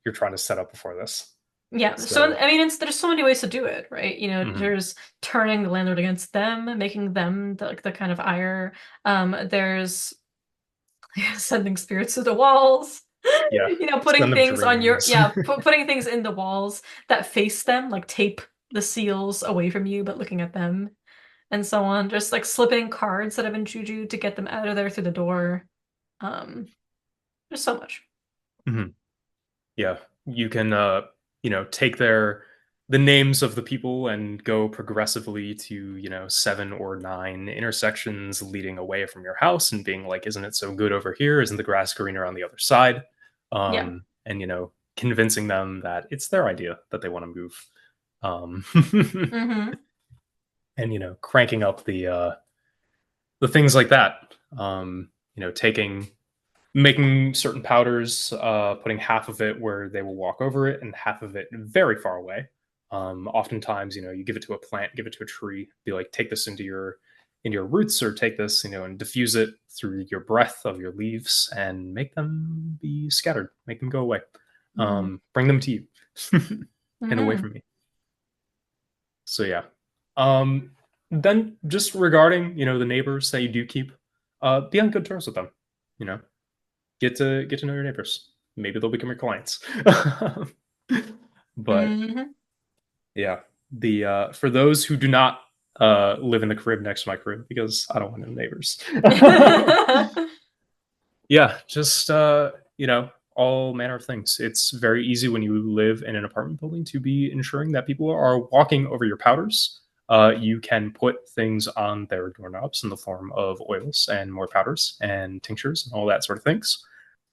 you're trying to set up before this. Yeah, so So, I mean, there's so many ways to do it, right? mhm. There's turning the landlord against them, making them the kind of ire. There's sending spirits to the walls. Yeah, Putting send them things on your dreams. yeah, putting things in the walls that face them, like tape the seals away from you, but looking at them, and so on. Just like slipping cards that have been juju to get them out of there through the door. Um, there's so much. Mhm. Yeah, you can take the names of the people and go progressively to, 7 or 9 intersections leading away from your house and being like, isn't it so good over here? Isn't the grass greener on the other side? Yeah. And convincing them that it's their idea that they want to move. Mm-hmm. And cranking up the things like that. Taking making certain powders, putting half of it where they will walk over it and half of it very far away. Oftentimes, you give it to a plant, give it to a tree, be like, take this into your roots, or take this, and diffuse it through your breath of your leaves and make them be scattered, make them go away. Mm-hmm. Bring them to you and away Mm-hmm. from me. So yeah. Um, then just regarding, the neighbors that you do keep, be on good terms with them. You know, get to know your neighbors. Maybe they'll become your clients. But Mm-hmm. yeah, the for those who do not live in the crib next to my crib, because I don't want no neighbors. Yeah, just all manner of things. It's very easy when you live in an apartment building to be ensuring that people are walking over your powders. You can put things on their doorknobs in the form of oils and more powders and tinctures and all that sort of things.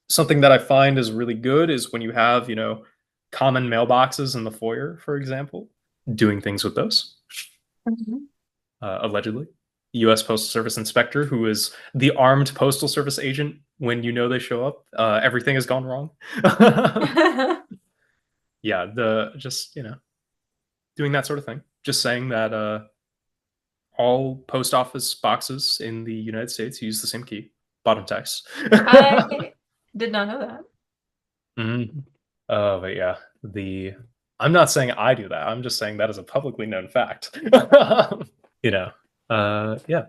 Something that I find is really good is when you have, common mailboxes in the foyer, for example, doing things with those, allegedly. U.S. Postal Service inspector, who is the armed Postal Service agent when they show up, everything has gone wrong. Yeah, the just doing that sort of thing. Just saying that all post office boxes in the United States use the same key, bottom text. I did not know that. Mhm. But yeah, the I'm not saying I do that. I'm just saying that is a publicly known fact. you know, yeah,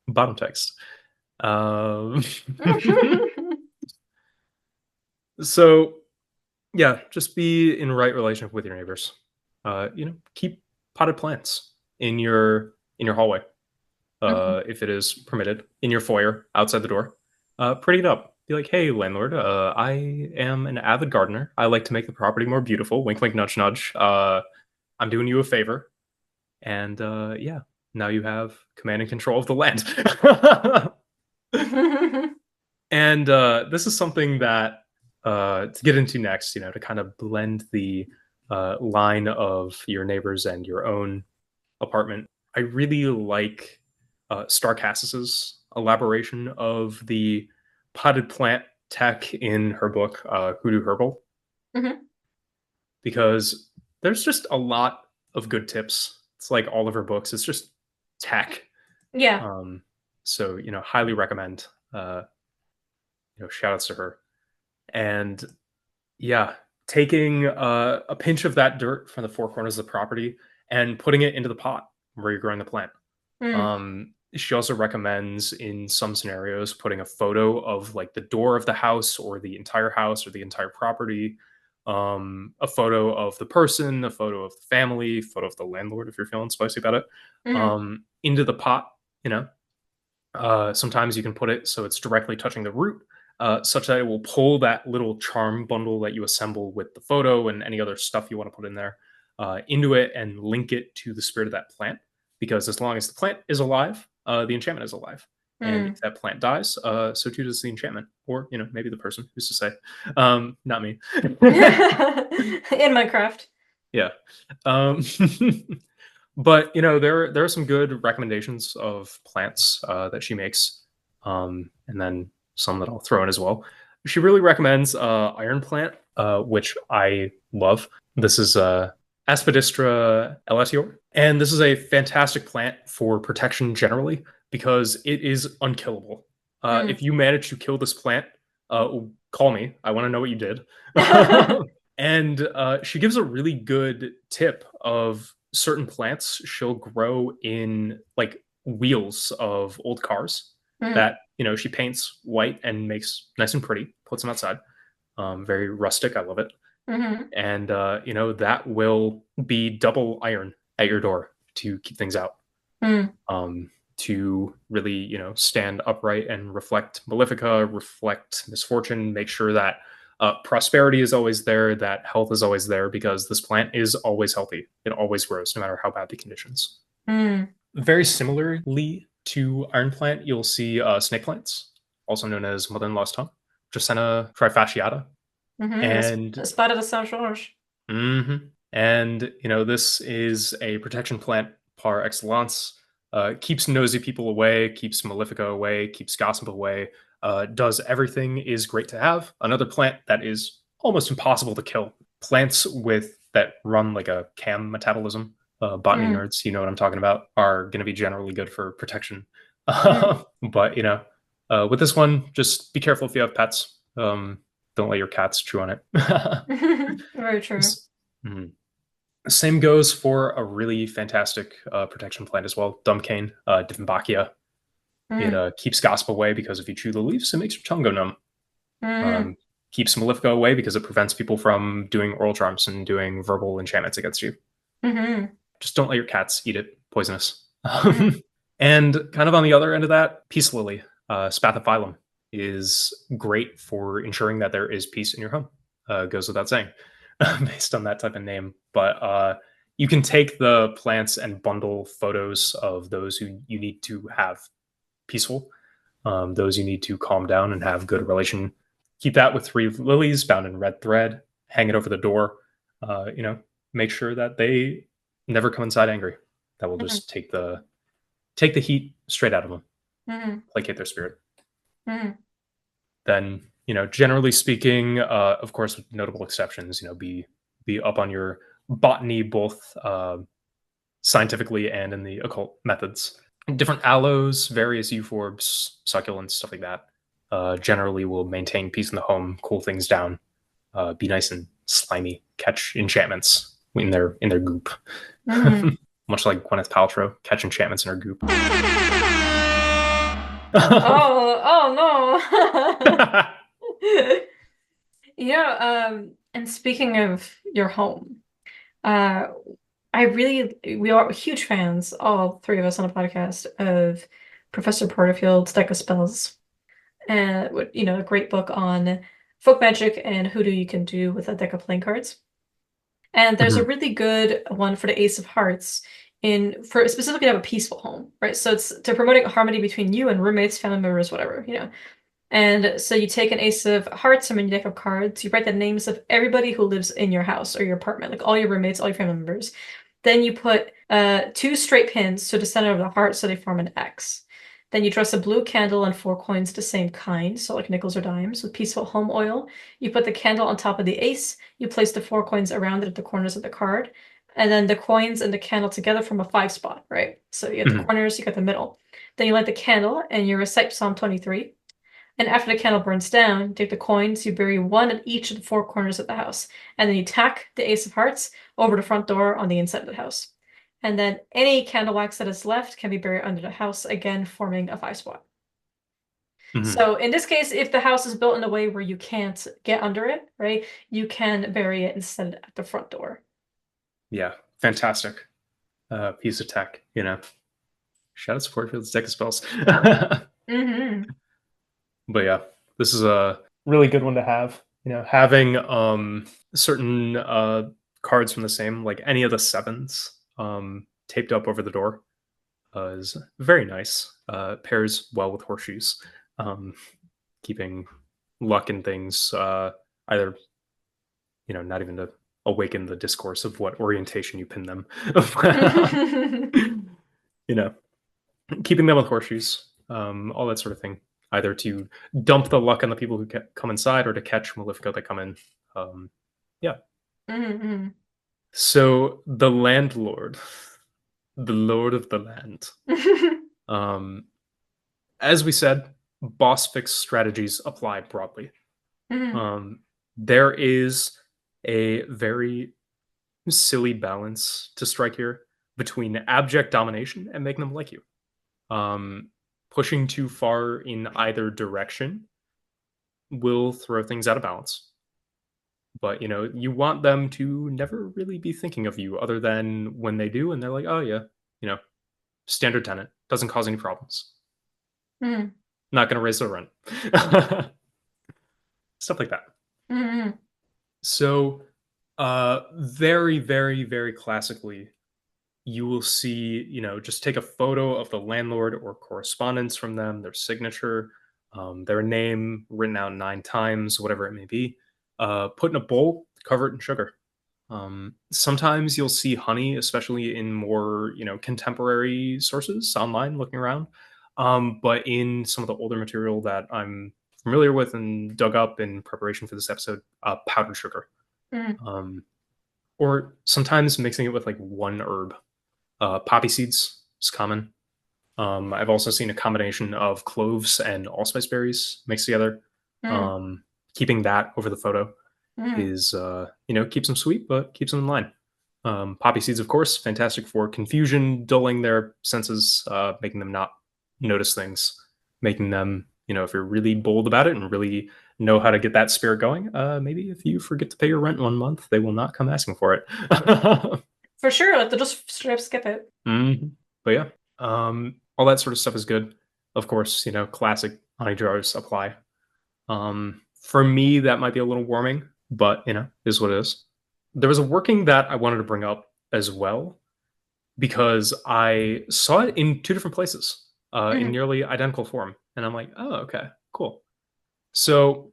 bottom text. Um, so yeah, just be in right relationship with your neighbors. Keep potted plants in your hallway, Mhm. if it is permitted, in your foyer outside the door. Pretty it up. Be like, hey, landlord, I am an avid gardener. I like to make the property more beautiful. Wink, wink, nudge, nudge. I'm doing you a favor, and yeah, now you have command and control of the land. And this is something that to get into next, to kind of blend the line of your neighbors and your own apartment. I really like Starcassis's elaboration of the potted plant tech in her book, Hoodoo Herbal, Mhm. because there's just a lot of good tips. It's like all of her books. It's just tech. Yeah. Um, so highly recommend. Shout outs to her. And yeah, taking a pinch of that dirt from the four corners of the property and putting it into the pot where you're growing the plant. Mm. She also recommends in some scenarios putting a photo of like the door of the house or the entire property, a photo of the person, a photo of the family, photo of the landlord if you're feeling spicy about it, Mhm. into the pot. Sometimes you can put it so it's directly touching the root, such that it will pull that little charm bundle that you assemble with the photo and any other stuff you want to put in there into it and link it to the spirit of that plant. Because as long as the plant is alive, the enchantment is alive. And if Mm. that plant dies, so too does the enchantment. Or, maybe the person, who's to say? Not me. In Minecraft. Yeah. Um, but there are some good recommendations of plants that she makes, and then some that I'll throw in as well. She really recommends iron plant, which I love. This is Aspidistra elatior, and this is a fantastic plant for protection generally because it is unkillable. Mm. If you manage to kill this plant, call me. I want to know what you did. And she gives a really good tip of certain plants she'll grow in like wheels of old cars Mm. that she paints white and makes nice and pretty, puts them outside. Very rustic. I love it. Mhm. And that will be double iron at your door to keep things out. Mm. To really, stand upright and reflect Malefica, reflect misfortune, make sure that prosperity is always there, that health is always there, because this plant is always healthy. It always grows, no matter how bad the conditions. Mm. Very similarly to iron plant, you'll see snake plants, also known as mother-in-law's tongue, Dracaena trifasciata. Mm-hmm. And Espada de Saint George. this is a protection plant par excellence. Keeps nosy people away, keeps Malefica away, keeps gossip away. Does everything, is great to have. Another plant that is almost impossible to kill. Plants with that run like a cam metabolism, botany Mm-hmm. nerds, you know what I'm talking about, are going to be generally good for protection. Mm-hmm. But with this one, just be careful if you have pets. Don't let your cats chew on it. Very true. Mhm. Same goes for a really fantastic protection plant as well, Dumbcane, Dieffenbachia. It Mm-hmm. keeps gossip away because if you chew the leaves, it makes your tongue go numb. Mm-hmm. Um, Keeps Malefica away because it prevents people from doing oral charms and doing verbal enchantments against you. Mm-hmm. Just don't let your cats eat it. Poisonous. Mm-hmm. And kind of on the other end of that, Peace Lily, Spathiphyllum, is great for ensuring that there is peace in your home. Goes without saying, based on that type of name. But you can take the plants and bundle photos of those who you need to have peaceful, those you need to calm down and have good relation. Keep that with three lilies bound in red thread. Hang it over the door. Uh, you know, Make sure that they never come inside angry. That will Mm-hmm. just take the heat straight out of them, Mm-hmm. placate their spirit. Mm-hmm. Then, generally speaking, of course, with notable exceptions, be up on your botany, both scientifically and in the occult methods. Different aloes, various euphorbs, succulents, stuff like that, generally will maintain peace in the home, cool things down, be nice and slimy, catch enchantments in their goop. Mm-hmm. Much like Gwyneth Paltrow, catch enchantments in her goop. Oh, oh no. And speaking of your home, uh, we are huge fans, all three of us on the podcast, of Professor Porterfield's Deck of Spells, and a great book on folk magic and hoodoo you can do with a deck of playing cards. And there's a Mhm. really good one for the Ace of Hearts for specifically to have a peaceful home, right? So it's to promoting harmony between you and roommates, family members, whatever. And so you take an Ace of Hearts from your deck of cards, you write the names of everybody who lives in your house or your apartment, like all your roommates, all your family members. Then you put two straight pins to the center of the heart so they form an X. Then you dress a blue candle and four coins the same kind, so like nickels or dimes, with peaceful home oil. You put the candle on top of the ace, you place the four coins around it at the corners of the card, and then the coins and the candle together form a five spot, right? So you get the Mhm. corners, you get the middle. Then you light the candle and you recite Psalm 23. And after the candle burns down, take the coins, you bury one at each of the four corners of the house, and then you tack the Ace of Hearts over the front door on the inside of the house. And then any candle wax that is left can be buried under the house, again forming a five spot. Mhm. So in this case, if the house is built in a way where you can't get under it, right, you can bury it instead at the front door. Yeah, fantastic piece of tech. Shout out to Portfield's deck of spells. Mm-hmm. But yeah, this is a really good one to have. Having certain cards from the same, like any of the sevens, taped up over the door, is very nice. Pairs well with horseshoes, um, keeping luck and things. Either not even to awaken the discourse of what orientation you pin them. you know, Keeping them with horseshoes, all that sort of thing, either to dump the luck on the people who come inside or to catch Malefica that come in. Um, yeah. Mm-hmm. So the landlord, the lord of the land. Um, as we said, boss fix strategies apply broadly. Mm-hmm. Um, there is a very silly balance to strike here between abject domination and making them like you. Um, Pushing too far in either direction will throw things out of balance. But you want them to never really be thinking of you other than when they do, and they're like, "Oh yeah, you know, standard tenant doesn't cause any problems. Mm-hmm. Not going to raise the rent." Stuff like that. Mm-hmm. So, very, very, very classically, you will see, just take a photo of the landlord or correspondence from them, their signature, their name written out 9 times, whatever it may be. put in a bowl, cover it in sugar. Sometimes you'll see honey, especially in more, contemporary sources online looking around. But in some of the older material that I'm familiar with and dug up in preparation for this episode, powdered sugar. Mm. Um, or sometimes mixing it with like one herb. Poppy seeds is common. I've also seen a combination of cloves and allspice berries mixed together. Mm. Um, Keeping that over the photo Mm. is, keeps them sweet, but keeps them in line. Poppy seeds, of course, fantastic for confusion, dulling their senses, making them not notice things, making them, if you're really bold about it and really know how to get that spirit going, maybe if you forget to pay your rent 1 month, they will not come asking for it. For sure, like they'll just straight up skip it. But yeah, all that sort of stuff is good. Of course, classic honey jars apply. For me, that might be a little warming, but is what it is. There was a working that I wanted to bring up as well because I saw it in two different places, in Mhm. nearly identical form, and I'm like, oh, okay, cool. So,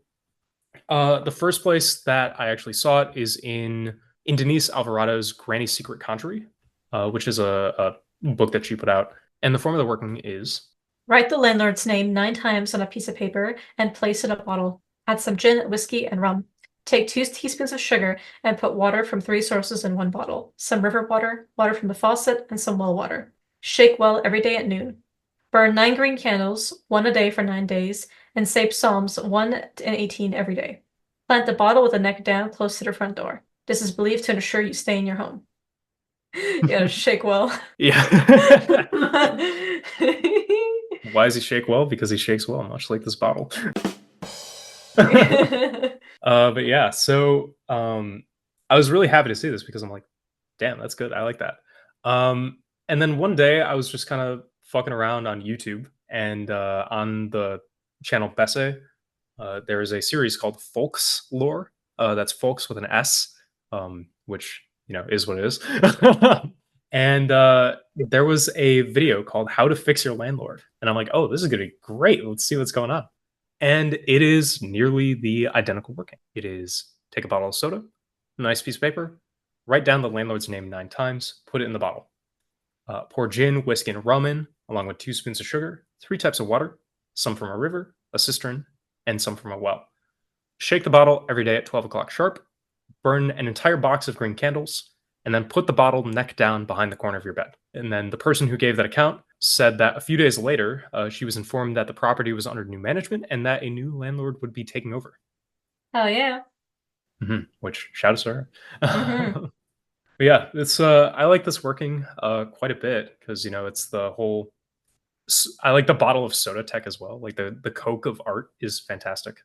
the first place that I actually saw it is in Denise Alvarado's Granny Secret Conjury, which is a book that she put out, and the form of the working is Write the landlord's name 9 times on a piece of paper and place in a bottle. Add some gin, whiskey, and rum. Take 2 teaspoons of sugar and put water from 3 sources in one bottle. Some river water, water from the faucet, and some well water. Shake well every day at noon. Burn 9 green candles, one a day for 9 days, and say Psalms 1 and 18 every day. Plant the bottle with the neck down close to the front door. This is believed to ensure you stay in your home. Yeah, shake well. yeah. Why does he shake well? Because he shakes well, much like this bottle. But yeah, so I was really happy to see this because I'm like, damn, that's good. I like that. And then one day I was just kind of fucking around on YouTube, and on the channel Besse, there is a series called Folks Lore. That's Folks with an S, which is what it is. And there was a video called "How to Fix Your Landlord," and I'm like, oh, this is gonna be great. Let's see what's going on. And it is nearly the identical working. It is take a bottle of soda, a nice piece of paper, write down the landlord's name 9 times, put it in the bottle. Pour gin, whiskey, and rum in, along with 2 spoons of sugar, 3 types of water, some from a river, a cistern, and some from a well. Shake the bottle every day at 12 o'clock sharp, burn an entire box of green candles, and then put the bottle neck down behind the corner of your bed. And then the person who gave that account said that a few days later, she was informed that the property was under new management and that a new landlord would be taking over. Hell yeah. Which shout out to her. Mm-hmm. But yeah, it's I like this working quite a bit because it's the whole. I like the bottle of soda tech as well. Like the Coke of art is fantastic.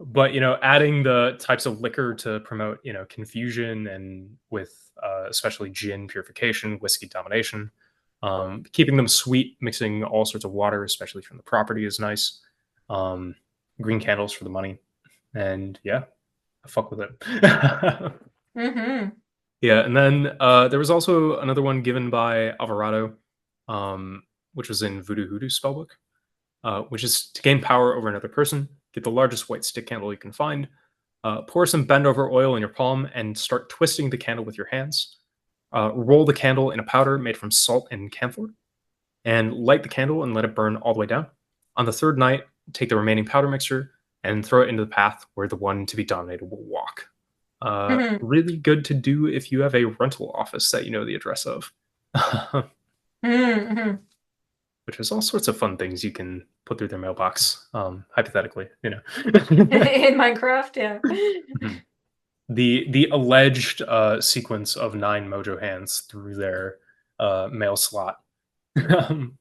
But adding the types of liquor to promote confusion, and with especially gin purification, whiskey domination, keeping them sweet, mixing all sorts of water, especially from the property, is nice. um, Green candles for the money, and yeah, I fuck with it. Mm-hmm. Yeah, and then there was also another one given by Alvarado, which was in Voodoo Hoodoo spellbook, which is to gain power over another person. Get the largest white stick candle you can find. Pour some bend over oil in your palm and start twisting the candle with your hands. Roll the candle in a powder made from salt and camphor, and light the candle and let it burn all the way down. On the third night, take the remaining powder mixture and throw it into the path where the one to be dominated will walk. Mm-hmm. Really good to do if you have a rental office that you know the address of. Mm-hmm. Which has all sorts of fun things you can put through their mailbox, hypothetically. In Minecraft, yeah. Mhm. The alleged sequence of 9 mojo hands through their mail slot, um,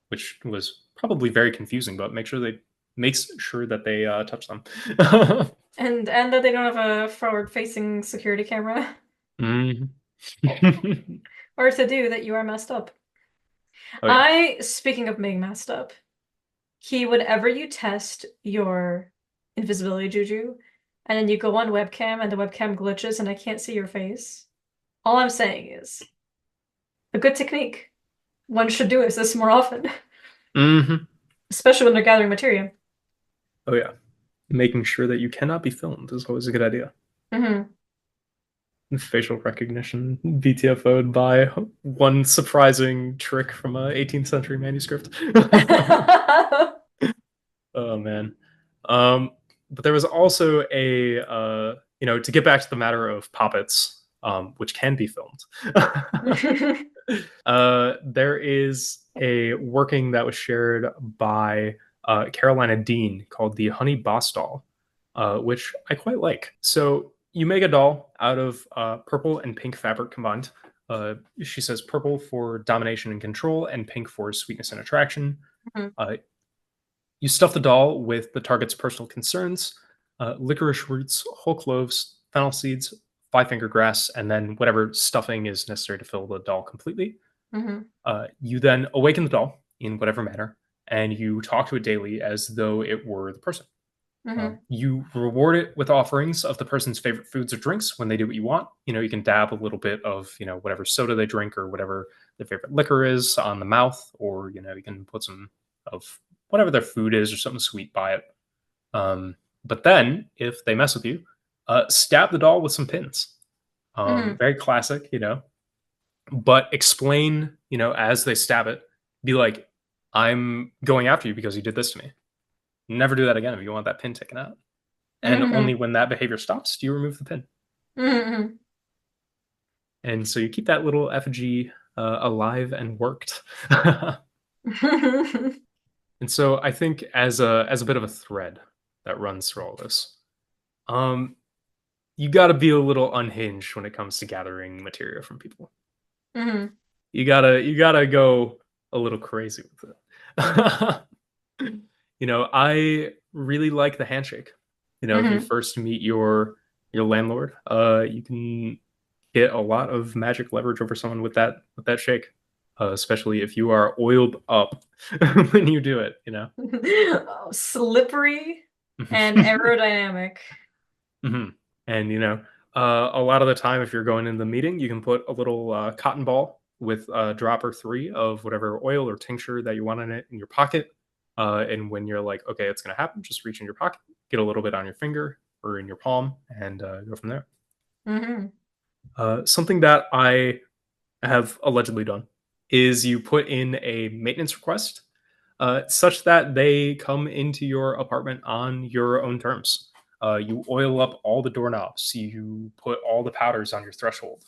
which was probably very confusing, but makes sure that they touch them. And that they don't have a forward-facing security camera. Mhm. Or to do that, you are messed up. Oh yeah. Speaking of being messed up, whenever you test your invisibility juju, and then you go on webcam and the webcam glitches and I can't see your face, all I'm saying is a good technique. One should do this more often, Hmm. especially when they're gathering materia. Oh yeah. Making sure that you cannot be filmed is always a good idea. Hmm. Facial recognition BTFO'd by one surprising trick from a 18th century manuscript. Oh man. Um, but there was also a to get back to the matter of puppets, which can be filmed. There is a working that was shared by Carolina Dean called the Honey Boss Doll, which I quite like. So you make a doll out of purple and pink fabric combined. She says purple for domination and control, and pink for sweetness and attraction. Uh, you stuff the doll with the target's personal concerns, licorice roots, whole cloves, fennel seeds, five finger grass, and then whatever stuffing is necessary to fill the doll completely. Hmm. You then awaken the doll in whatever manner, and you talk to it daily as though it were the person. Hmm. You reward it with offerings of the person's favorite foods or drinks when they do what you want. You can dab a little bit of, whatever soda they drink or whatever their favorite liquor is on the mouth, or, you can put some of whatever their food is or something sweet by it. But then, if they mess with you, stab the doll with some pins. Hmm. Very classic. But explain, as they stab it, be like, I'm going after you because you did this to me. Never do that again if you want that pin taken out. And only Hmm. when that behavior stops do you remove the pin. Hmm. And so you keep that little effigy alive and worked. And so I think as a bit of a thread that runs through all this, um, you got to be a little unhinged when it comes to gathering material from people. Hmm. You gotta go a little crazy with it. I really like the handshake. If you Hmm. first meet your landlord, you can get a lot of magic leverage over someone with that shake, especially if you are oiled up when you do it. Oh, slippery and aerodynamic. Mhm. And a lot of the time, if you're going in the meeting, you can put a little cotton ball with a drop or three of whatever oil or tincture that you want in it in your pocket. And when you're like, okay, it's gonna happen, just reach in your pocket, get a little bit on your finger or in your palm, and go from there. Hmm. Something that I have allegedly done is you put in a maintenance request such that they come into your apartment on your own terms. You oil up all the doorknobs. You put all the powders on your threshold.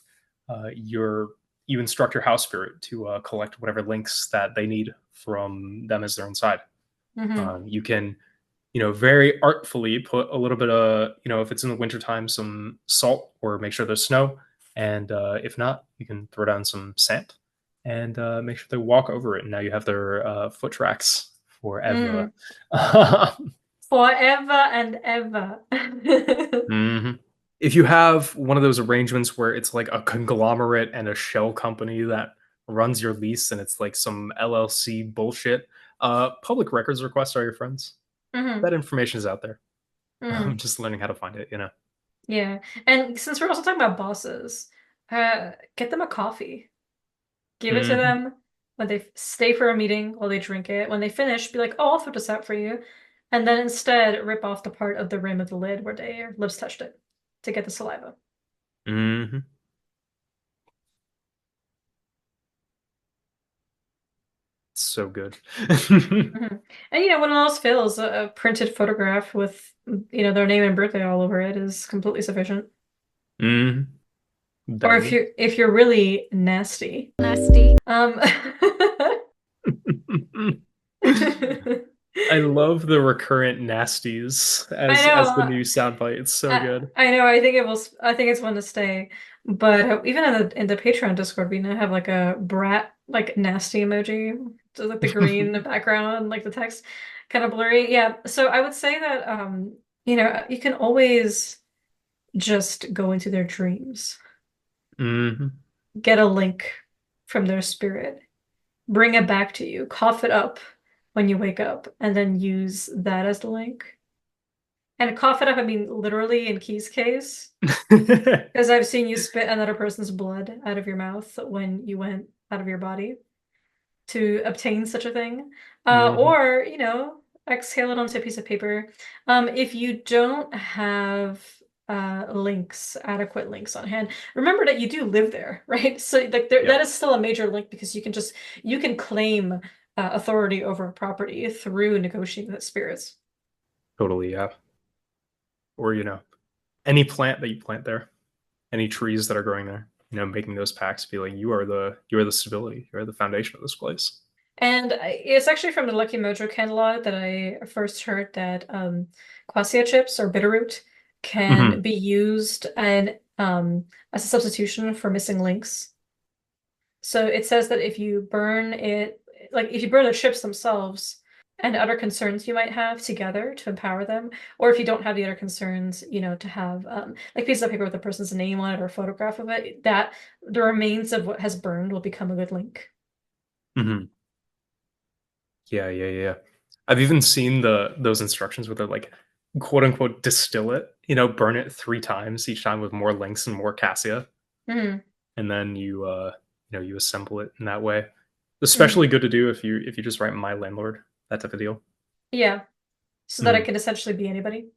You instruct your house spirit to collect whatever links that they need from them as they're inside. Hmm. You can, very artfully put a little bit of, if it's in the wintertime, some salt or make sure there's snow. And if not, you can throw down some sand and make sure they walk over it. And now you have their foot tracks forever. Hmm. Forever and ever. Mhm. If you have one of those arrangements where it's like a conglomerate and a shell company that runs your lease and it's like some LLC bullshit, public records requests are your friends. Hmm. That information is out there. I'm Hmm. just learning how to find it. Yeah. And since we're also talking about bosses, get them a coffee. Give it to Mhm. them when they stay for a meeting while they drink it. When they finish, be like, oh, I'll throw this out for you. And then instead rip off the part of the rim of the lid where their lips touched it to get the saliva. Mhm. So good. Hmm. And when all else fails, a printed photograph with their name and birthday all over it is completely sufficient. Mhm. Or if Deadly. you're really nasty. Nasty. I love the recurrent nasties I as the know. new soundbite. It's so good. I know. I think it will. I think it's one to stay. But even in the Patreon Discord, we now have like a brat like nasty emoji, so like the green background, like the text kind of blurry. Yeah. So I would say that you can always just go into their dreams, Mhm. get a link from their spirit, bring it back to you, cough it up when you wake up, and then use that as the link. And cough it up, I mean literally in Key's case. Because I've seen you spit another person's blood out of your mouth when you went out of your body to obtain such a thing. Mhm. Or, exhale it onto a piece of paper. If you don't have links, adequate links on hand, remember that you do live there, right? So like Yeah, that is still a major link because you can claim authority over a property through negotiating with spirits. totally. Yeah. Or, any plant that you plant there, any trees that are growing there, making those pacts be like, you are the stability, you are the foundation of this place. And it's actually from the Lucky Mojo catalog that I first heard that quassia chips or bitterroot can Hmm. be used and as a substitution for missing links. So it says that if you burn it, like if you burn the chips themselves and other concerns you might have together to empower them, or if you don't have the other concerns, to have like pieces of paper with a person's name on it or a photograph of it, that the remains of what has burned will become a good link. Hmm. Yeah, yeah, yeah. I've even seen those instructions where they're like, quote unquote, distill it, burn it 3 times, each time with more links and more cassia, Hmm. and then you assemble it in that way. Especially Hmm. good to do if you just write my landlord, that type of deal. Yeah, so that it Hmm. can essentially be anybody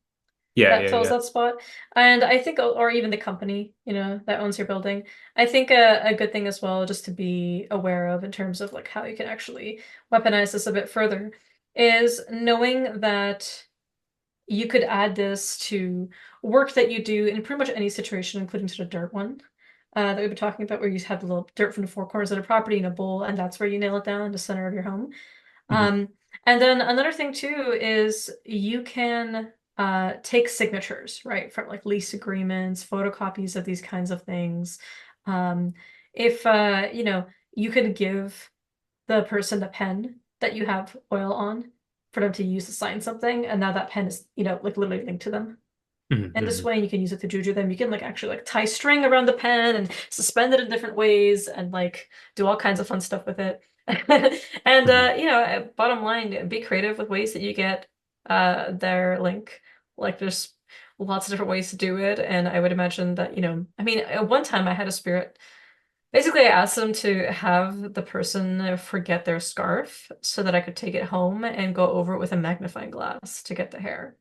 Yeah, that yeah, fills yeah. that spot. And I think, or even the company, that owns your building. I think a good thing as well, just to be aware of in terms of like how you can actually weaponize this a bit further, is knowing that you could add this to work that you do in pretty much any situation, including to the dirt one. That we've been talking about, where you have the little dirt from the four corners of the property in a bowl, and that's where you nail it down in the center of your home. Hmm. Um, and then another thing too is you can take signatures, right, from like lease agreements, photocopies of these kinds of things. Um, if you can give the person the pen that you have oil on for them to use to sign something, and now that pen is, like literally linked to them. Hmm. And this Hmm. way you can use it to juju them. You can like actually like tie string around the pen and suspend it in different ways and like do all kinds of fun stuff with it. And Hmm. bottom line, be creative with ways that you get their link. Like there's lots of different ways to do it. And I would imagine that, I mean, at one time I had a spirit. Basically, I asked them to have the person forget their scarf so that I could take it home and go over it with a magnifying glass to get the hair.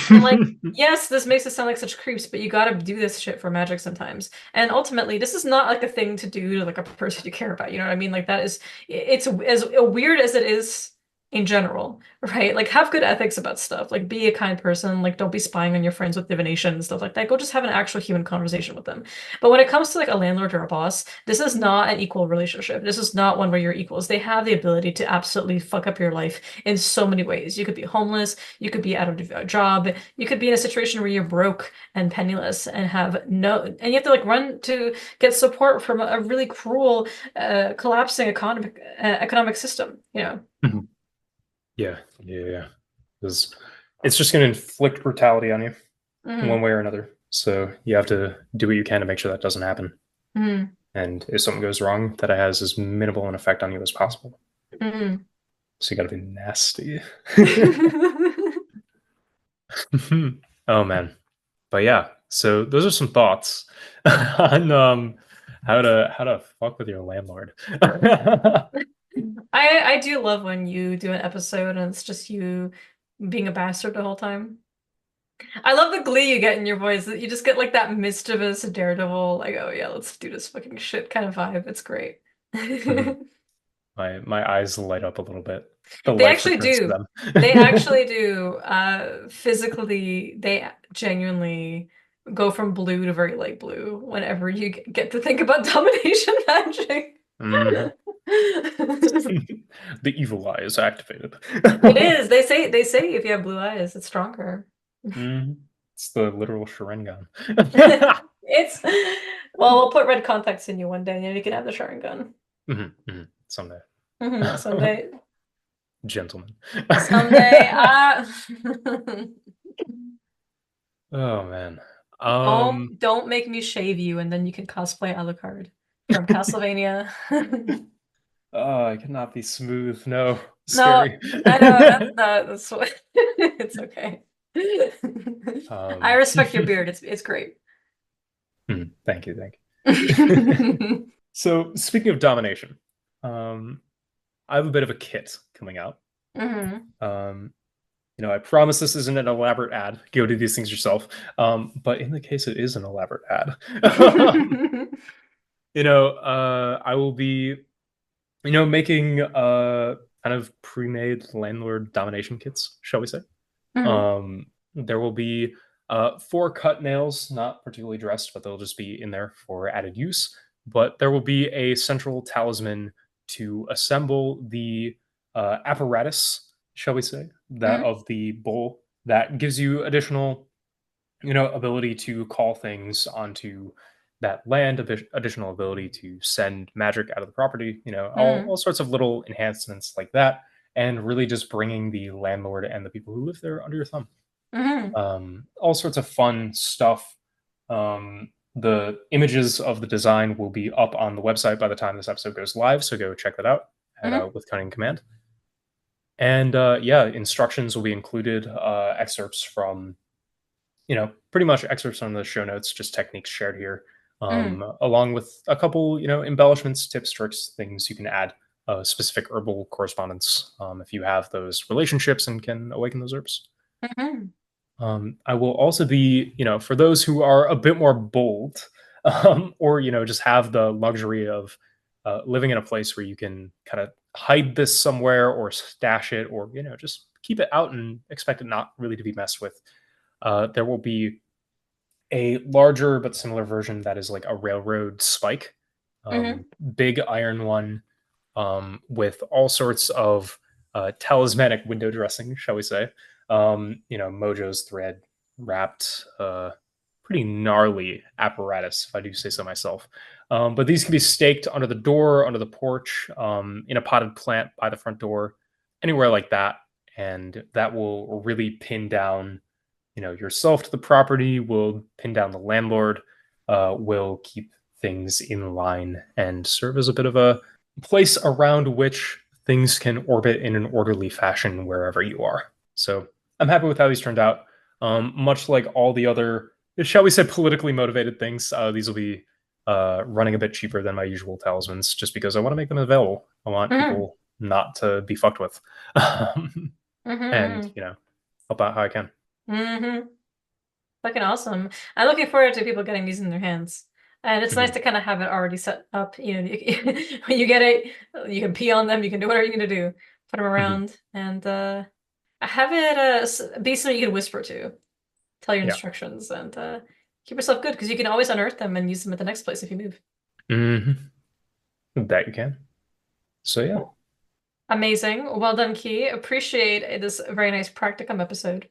And like, yes, this makes us sound like such creeps, but you gotta do this shit for magic sometimes. And ultimately, this is not like a thing to do to like a person you care about. You know what I mean? Like that is, it's as weird as it is in general, right? Like have good ethics about stuff. Like be a kind person. Like don't be spying on your friends with divination and stuff like that. Go just have an actual human conversation with them. But when it comes to like a landlord or a boss, this is not an equal relationship. This is not one where you're equals. They have the ability to absolutely fuck up your life in so many ways. You could be homeless. You could be out of a job. You could be in a situation where you're broke and penniless and have and you have to like run to get support from a really cruel, collapsing economic system, Yeah, yeah, yeah. 'Cause it's just going to inflict brutality on you one Hmm. way or another. So you have to do what you can to make sure that doesn't happen. Hmm. And if something goes wrong, that it has as minimal an effect on you as possible. Hmm. So you got to be nasty. Oh man. But yeah, so those are some thoughts on how to fuck with your landlord. I do love when you do an episode and it's just you being a bastard the whole time. I love the glee you get in your voice. You just get like that mischievous daredevil, like, oh yeah, let's do this fucking shit kind of vibe. It's great. Mhm. My eyes light up a little bit. The They life actually returns to do. them. They actually do. Physically, they genuinely go from blue to very light blue whenever you get to think about domination magic. Mhm. The evil eye is activated. It is. They say if you have blue eyes, it's stronger. Mhm. It's the literal Sharingan. It's well, we'll put red contacts in you one day and you can have the Sharingan. Mhm, mhm. Someday. Someday. Gentlemen. Someday. Oh man. Don't make me shave you and then you can cosplay Alucard from Castlevania. Oh, I cannot be smooth. No, No, scary. I know that's what it's okay. I um, respect your beard. It's great. Thank you, thank you. So, speaking of domination, I have a bit of a kit coming out. Hmm. Um, I promise this isn't an elaborate ad. Go do these things yourself. But in the case it is an elaborate ad, I will be, making kind of pre-made landlord domination kits, shall we say. Mhm. There will be four cut nails, not particularly dressed, but they'll just be in there for added use. But there will be a central talisman to assemble the apparatus, shall we say, that Mhm. of the bowl that gives you additional, ability to call things onto that land, additional ability to send magic out of the property, all Mhm. sorts of little enhancements like that, and really just bringing the landlord and the people who live there under your thumb. Mhm. All sorts of fun stuff. The images of the design will be up on the website by the time this episode goes live, so go check that out at Mhm. with Cunning Command. And yeah, instructions will be included, excerpts from, pretty much excerpts on the show notes, just techniques shared here, Mhm. along with a couple, embellishments, tips, tricks, things you can add, specific herbal correspondence, if you have those relationships and can awaken those herbs. Mhm. I will also be, for those who are a bit more bold, or just have the luxury of living in a place where you can kind of hide this somewhere or stash it, or just keep it out and expect it not really to be messed with. There will be a larger but similar version that is like a railroad spike, Mhm. big iron one, with all sorts of talismanic window dressing, shall we say. Mojo's thread wrapped, pretty gnarly apparatus, if I do say so myself. But these can be staked under the door, under the porch, in a potted plant by the front door, anywhere like that. And that will really pin down, yourself to the property, will pin down the landlord, will keep things in line and serve as a bit of a place around which things can orbit in an orderly fashion wherever you are. So I'm happy with how these turned out. Much like all the other, shall we say, politically motivated things, these will be running a bit cheaper than my usual talismans, just because I want to make them available. I want Mhm. people not to be fucked with, and Mhm. help out how I can. Mhm. Fucking awesome. I'm looking forward to people getting these in their hands. And it's nice Mhm, to kind of have it already set up. When you get it, you can pee on them, you can do whatever you're gonna do. Put them mhm. around and have it be something you can whisper to, tell your Yeah. instructions, and keep yourself good because you can always unearth them and use them at the next place if you move. Mhm. That you can. So yeah. Cool. Amazing. Well done, Key. Appreciate this very nice practicum episode.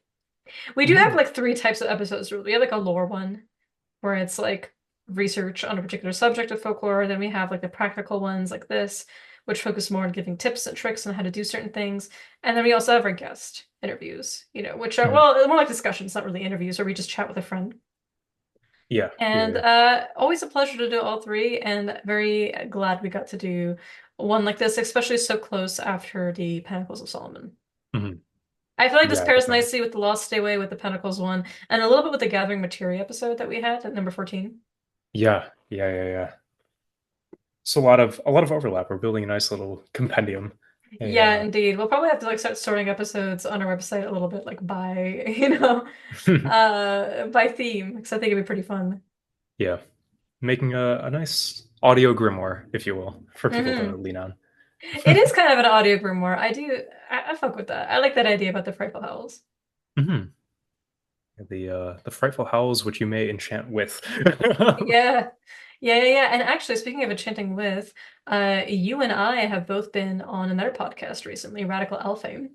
We do have Mhm. like three types of episodes. We have like a lore one where it's like research on a particular subject of folklore. Then we have like the practical ones like this, which focus more on giving tips and tricks on how to do certain things. And then we also have our guest interviews, which are, Mhm. well, more like discussions, not really interviews, where we just chat with a friend. Yeah. Yeah. And Yeah. always a pleasure to do all three, and very glad we got to do one like this, especially so close after the Pentacles of Solomon. Mhm. I feel like this Yeah. pairs Definitely. nicely with the Lost Stay Away with the Pentacles one, and a little bit with the Gathering Materia episode that we had at number 14. Yeah. Yeah. Yeah. Yeah. It's a lot of overlap. We're building a nice little compendium. A Yeah, indeed. We'll probably have to like start sorting episodes on our website a little bit like by, by theme, because I think it'd be pretty fun. yeah, making a nice audio grimoire, if you will, for people to Hmm. lean on. It is kind of an audio grimoire. I fuck with that. I like that idea about the frightful howls. Mhm. The frightful howls which you may enchant with. Yeah. Yeah. And actually, speaking of enchanting with, you and I have both been on another podcast recently, Radical Alfame.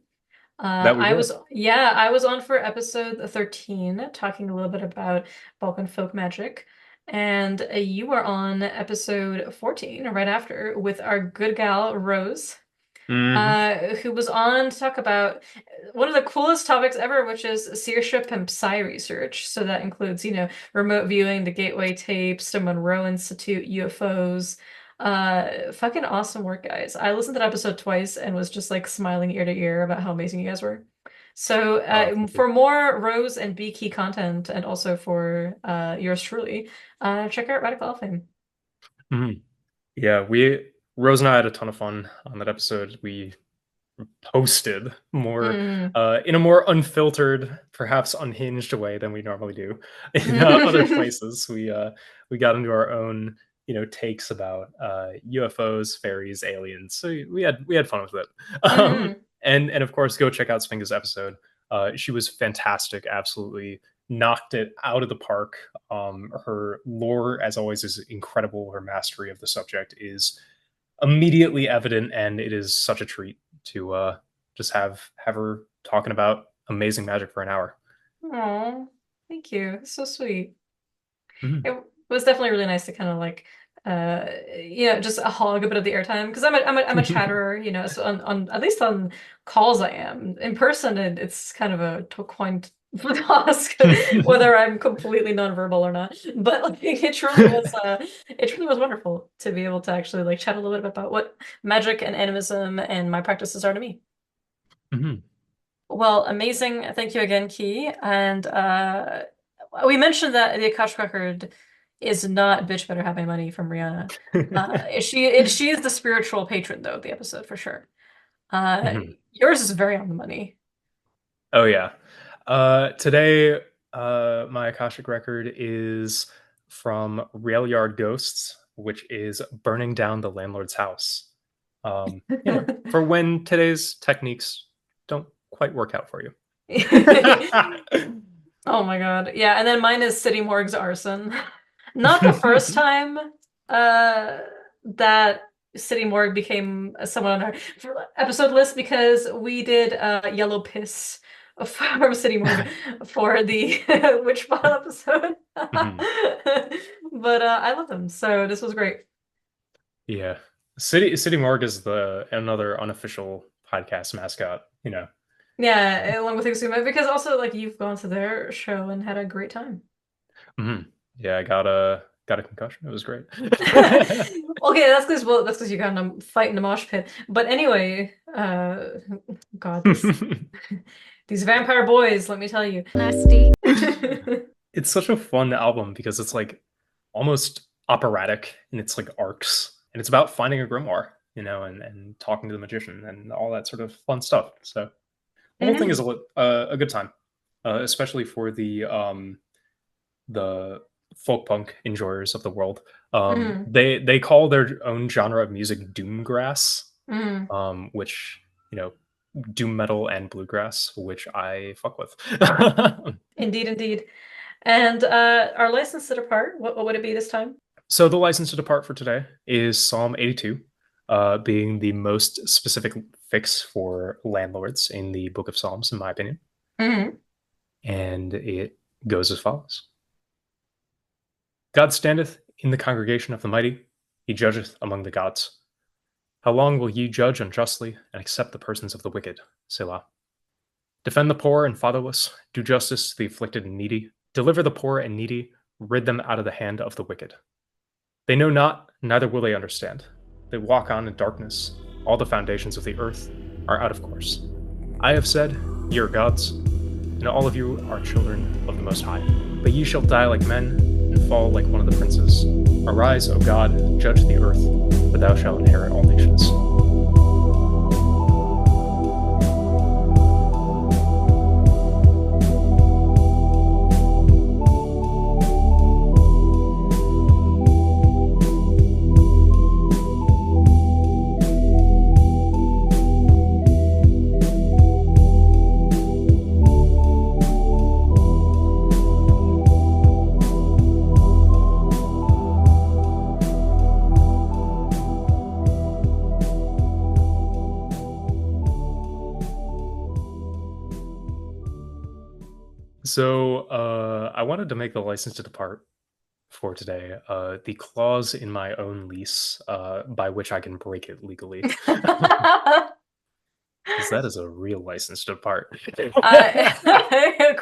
That we were. I was on for episode 13, talking a little bit about Balkan folk magic. And you were on episode 14, right after, with our good gal, Rose, Hmm. who was on to talk about one of the coolest topics ever, which is seership and psi research. So that includes, remote viewing, the Gateway tapes, the Monroe Institute, UFOs. Fucking awesome work, guys. I listened to that episode twice and was just like smiling ear to ear about how amazing you guys were. So, Thank you. for more Rose and B Key content, and also for yours truly, check out Radical Alpha. Mhm. Yeah, we Rose and I had a ton of fun on that episode. We posted more Mm. in a more unfiltered, perhaps unhinged way than we normally do in other places. We got into our own takes about UFOs, fairies, aliens. So we had fun with it. Mhm. And of course, go check out Spinga's episode. She was fantastic. Absolutely knocked it out of the park. Her lore, as always, is incredible. Her mastery of the subject is immediately evident, and it is such a treat to just have her talking about amazing magic for an hour. Aw, thank you. It's so sweet. Mhm. It was definitely really nice to kind of like just hog a bit of the airtime because I'm a chatterer, so on at least on calls I am. In person it's kind of a coin toss whether I'm completely nonverbal or not. But like it truly was wonderful to be able to actually like chat a little bit about what magic and animism and my practices are to me. Mhm. Well, amazing. Thank you again, Key. And we mentioned that the Akash record is not "Bitch Better Have My Money" from Rihanna. She is the spiritual patron though of the episode for sure. Uh, Mhm. yours is very on the money. Oh yeah. Today, my Akashic record is from Rail Yard Ghosts, which is burning down the landlord's house. For when today's techniques don't quite work out for you. Oh my God. Yeah, and then mine is City Morgue's arson. Not the first time uh that City Morgue became someone on our episode list because we did Yellow Piss from City Morgue for the Witch Bottle episode. Mhm. But I love them, so this was great. Yeah. City Morgue is the another unofficial podcast mascot, Yeah, along with Exuma, because also like you've gone to their show and had a great time. Yeah, I got a concussion. It was great. Okay, that's because you got in a fight in the mosh pit. But anyway, God, these vampire boys, let me tell you. Nasty. It's such a fun album because it's like almost operatic in its like arcs, and it's about finding a grimoire, and talking to the magician and all that sort of fun stuff. So the whole thing is Mhm. a good time, especially for the folk punk enjoyers of the world. Mhm. They call their own genre of music doomgrass, Mhm. which doom metal and bluegrass, which I fuck with. Indeed, indeed. And our license to depart, what would it be this time? So the license to depart for today is Psalm 82, being the most specific fix for landlords in the Book of Psalms, in my opinion. Mhm. And it goes as follows: God standeth in the congregation of the mighty; he judgeth among the gods. How long will ye judge unjustly and accept the persons of the wicked? Selah. Defend the poor and fatherless, do justice to the afflicted and needy, deliver the poor and needy, rid them out of the hand of the wicked. They know not, neither will they understand. They walk on in darkness. All the foundations of the earth are out of course. I have said, ye are gods, and all of you are children of the Most High. But ye shall die like men, and fall like one of the princes. Arise, O God, judge the earth, for thou shalt inherit all nations. So I wanted to make the license to depart for today the clause in my own lease by which I can break it legally. Because that is a real license to depart.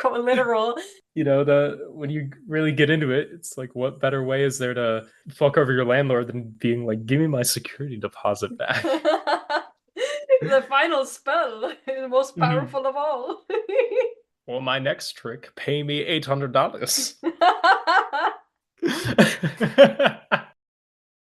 Literal. The when you really get into it, it's like, what better way is there to fuck over your landlord than being like, give me my security deposit back? The final spell, the most Mhm. powerful of all. Well, my next trick, pay me $800.